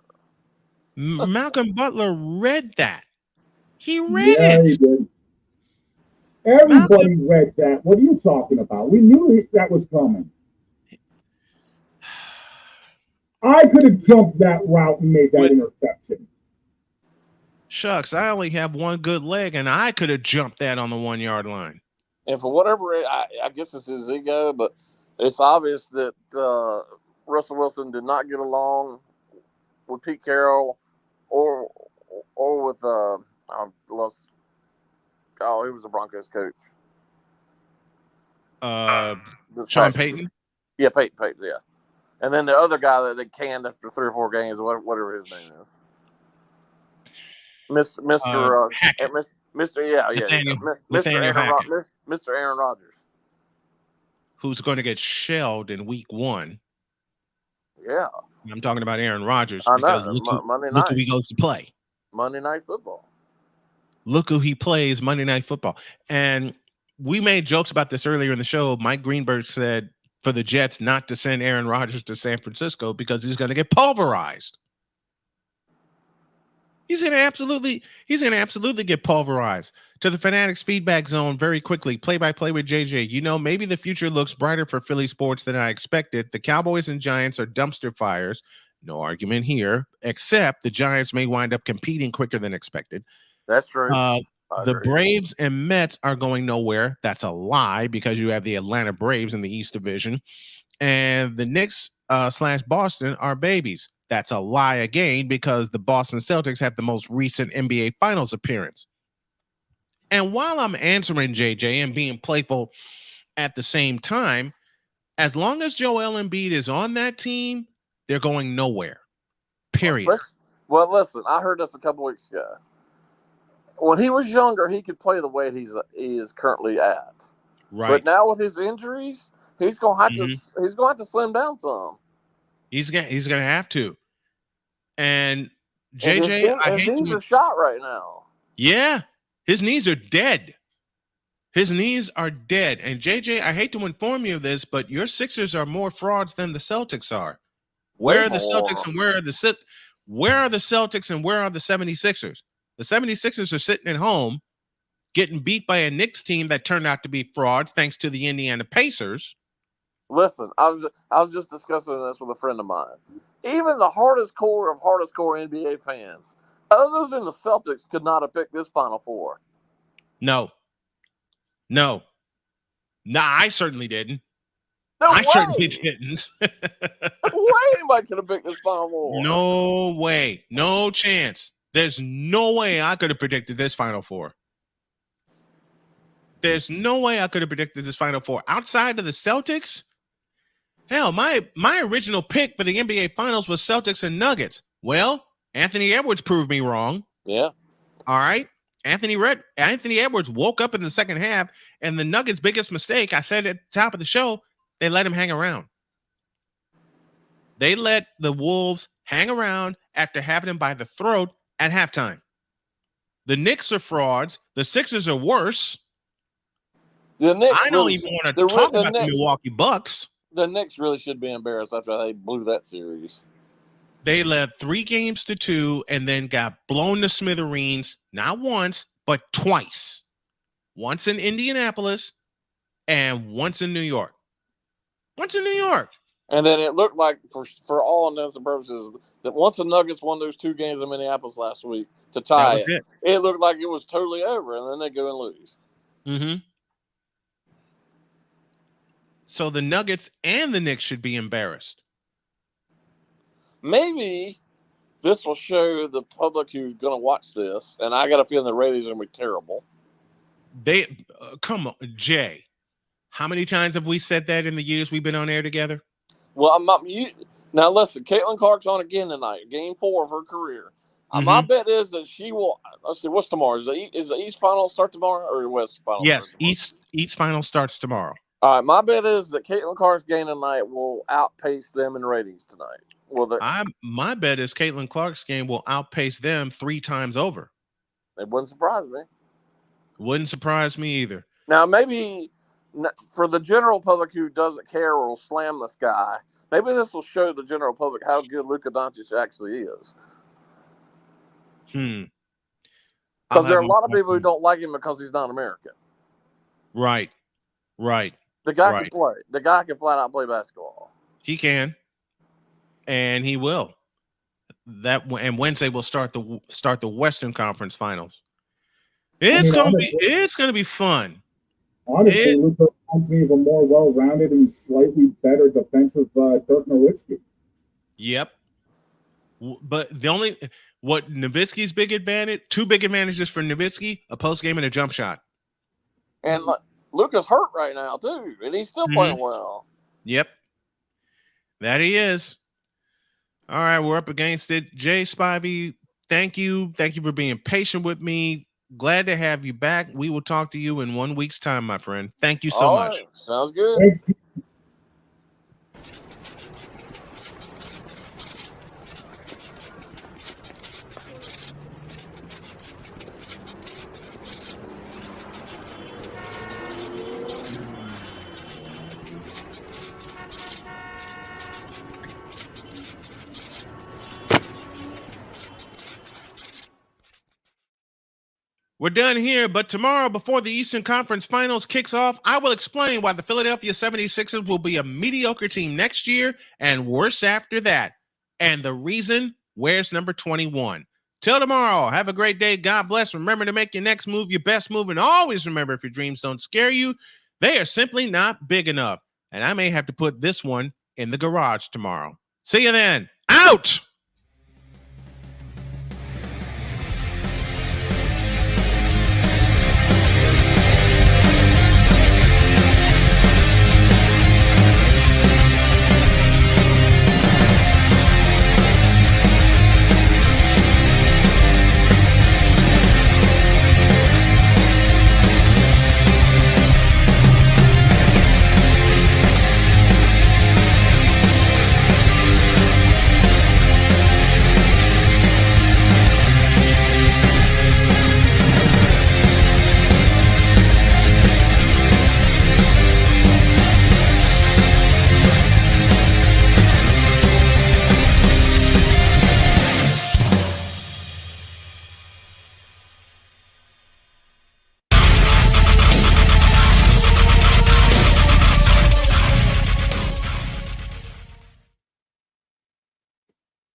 Malcolm Butler read that. He read it. He did. Everybody read that. What are you talking about? We knew that was coming. I could have jumped that route and made that interception. Shucks, I only have one good leg, and I could have jumped that on the 1 yard line. And for whatever, I guess it's his ego, but it's obvious that Russell Wilson did not get along with Pete Carroll or with he was the Broncos coach. Sean Payton? Yeah, Payton, yeah. And then the other guy that they canned after 3 or 4 games, whatever his name is. Mr. Aaron Rodgers, who's going to get shelled in week 1. Yeah, I'm talking about Aaron Rodgers. I because know. Look who he goes to play. Monday Night Football. Look who he plays Monday Night Football. And we made jokes about this earlier in the show. Mike Greenberg said for the Jets not to send Aaron Rodgers to San Francisco because he's going to get pulverized. He's going to absolutely get pulverized. To the Fanatics Feedback Zone very quickly. Play-by-play with JJ. You know, maybe the future looks brighter for Philly sports than I expected. The Cowboys and Giants are dumpster fires. No argument here, except the Giants may wind up competing quicker than expected. That's true. The Braves and Mets are going nowhere. That's a lie because you have the Atlanta Braves in the East Division. And the Knicks / Boston are babies. That's a lie again because the Boston Celtics have the most recent NBA Finals appearance. And while I'm answering JJ and being playful at the same time, as long as Joel Embiid is on that team, they're going nowhere. Period. Well, listen, I heard this a couple weeks ago. When he was younger, he could play the way he is currently at. Right. But now with his injuries, he's gonna have to slim down some. He's gonna have to. And JJ, his knees are shot right now. Yeah, his knees are dead. His knees are dead. And JJ, I hate to inform you of this, but your Sixers are more frauds than the Celtics are. Where are the Celtics and where are the Celtics and where are the 76ers? The 76ers are sitting at home getting beat by a Knicks team that turned out to be frauds thanks to the Indiana Pacers. Listen, I was just discussing this with a friend of mine. Even the hardest core NBA fans, other than the Celtics, could not have picked this Final Four. No, I certainly didn't. I certainly didn't. No way anybody could have picked this Final Four. No way. No chance. There's no way I could have predicted this Final Four. There's no way I could have predicted this Final Four. Outside of the Celtics, hell, my original pick for the NBA Finals was Celtics and Nuggets. Well, Anthony Edwards proved me wrong. Yeah. All right. Anthony Edwards woke up in the second half, and the Nuggets' biggest mistake, I said at the top of the show, they let him hang around. They let the Wolves hang around after having them by the throat at halftime. The Knicks are frauds. The Sixers are worse. The Knicks I don't really, even want to talk about the Milwaukee Bucks. The Knicks really should be embarrassed after they blew that series. They led 3-2 and then got blown to smithereens, not once, but twice. Once in Indianapolis and once in New York. And then it looked like, for all intents and purposes, that once the Nuggets won those 2 games in Minneapolis last week to tie it looked like it was totally over, and then they go and lose. Mm-hmm. So the Nuggets and the Knicks should be embarrassed. Maybe this will show the public who's going to watch this, and I got a feeling the ratings are going to be terrible. They come on, Jay. How many times have we said that in the years we've been on air together? Well, now listen, Caitlin Clark's on again tonight, game 4 of her career. My bet is that she will. Let's see, what's tomorrow? Is the East final start tomorrow or the West final? Yes, East final starts tomorrow. All right, my bet is that Caitlin Clark's game tonight will outpace them in ratings tonight. My bet is Caitlin Clark's game will outpace them 3 times over. It wouldn't surprise me. Wouldn't surprise me either. Now, maybe for the general public who doesn't care or will slam this guy, maybe this will show the general public how good Luka Doncic actually is. Because there are a lot of people who don't like him because he's not American. Right. The guy can play. The guy can flat out play basketball. He can, and he will. And Wednesday will start the Western Conference Finals. It's gonna be fun. Honestly, Luka reminds me of a more well-rounded and slightly better defensive Dirk Nowitzki. Yep. But what Nowitzki's two big advantages for Nowitzki: a post game and a jump shot. And Luka's hurt right now too, and he's still playing well. Yep, that he is. All right, we're up against it. Jay Spivey, thank you for being patient with me. Glad to have you back. We will talk to you in 1 week's time, my friend. Thank you so much. Sounds good. Thanks. We're done here, but tomorrow, before the Eastern Conference Finals kicks off, I will explain why the Philadelphia 76ers will be a mediocre team next year and worse after that. And the reason, where's number 21? Till tomorrow, have a great day. God bless. Remember to make your next move your best move. And always remember, if your dreams don't scare you, they are simply not big enough. And I may have to put this one in the garage tomorrow. See you then. Out!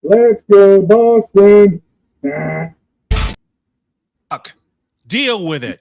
Let's go, Boston. Deal with it.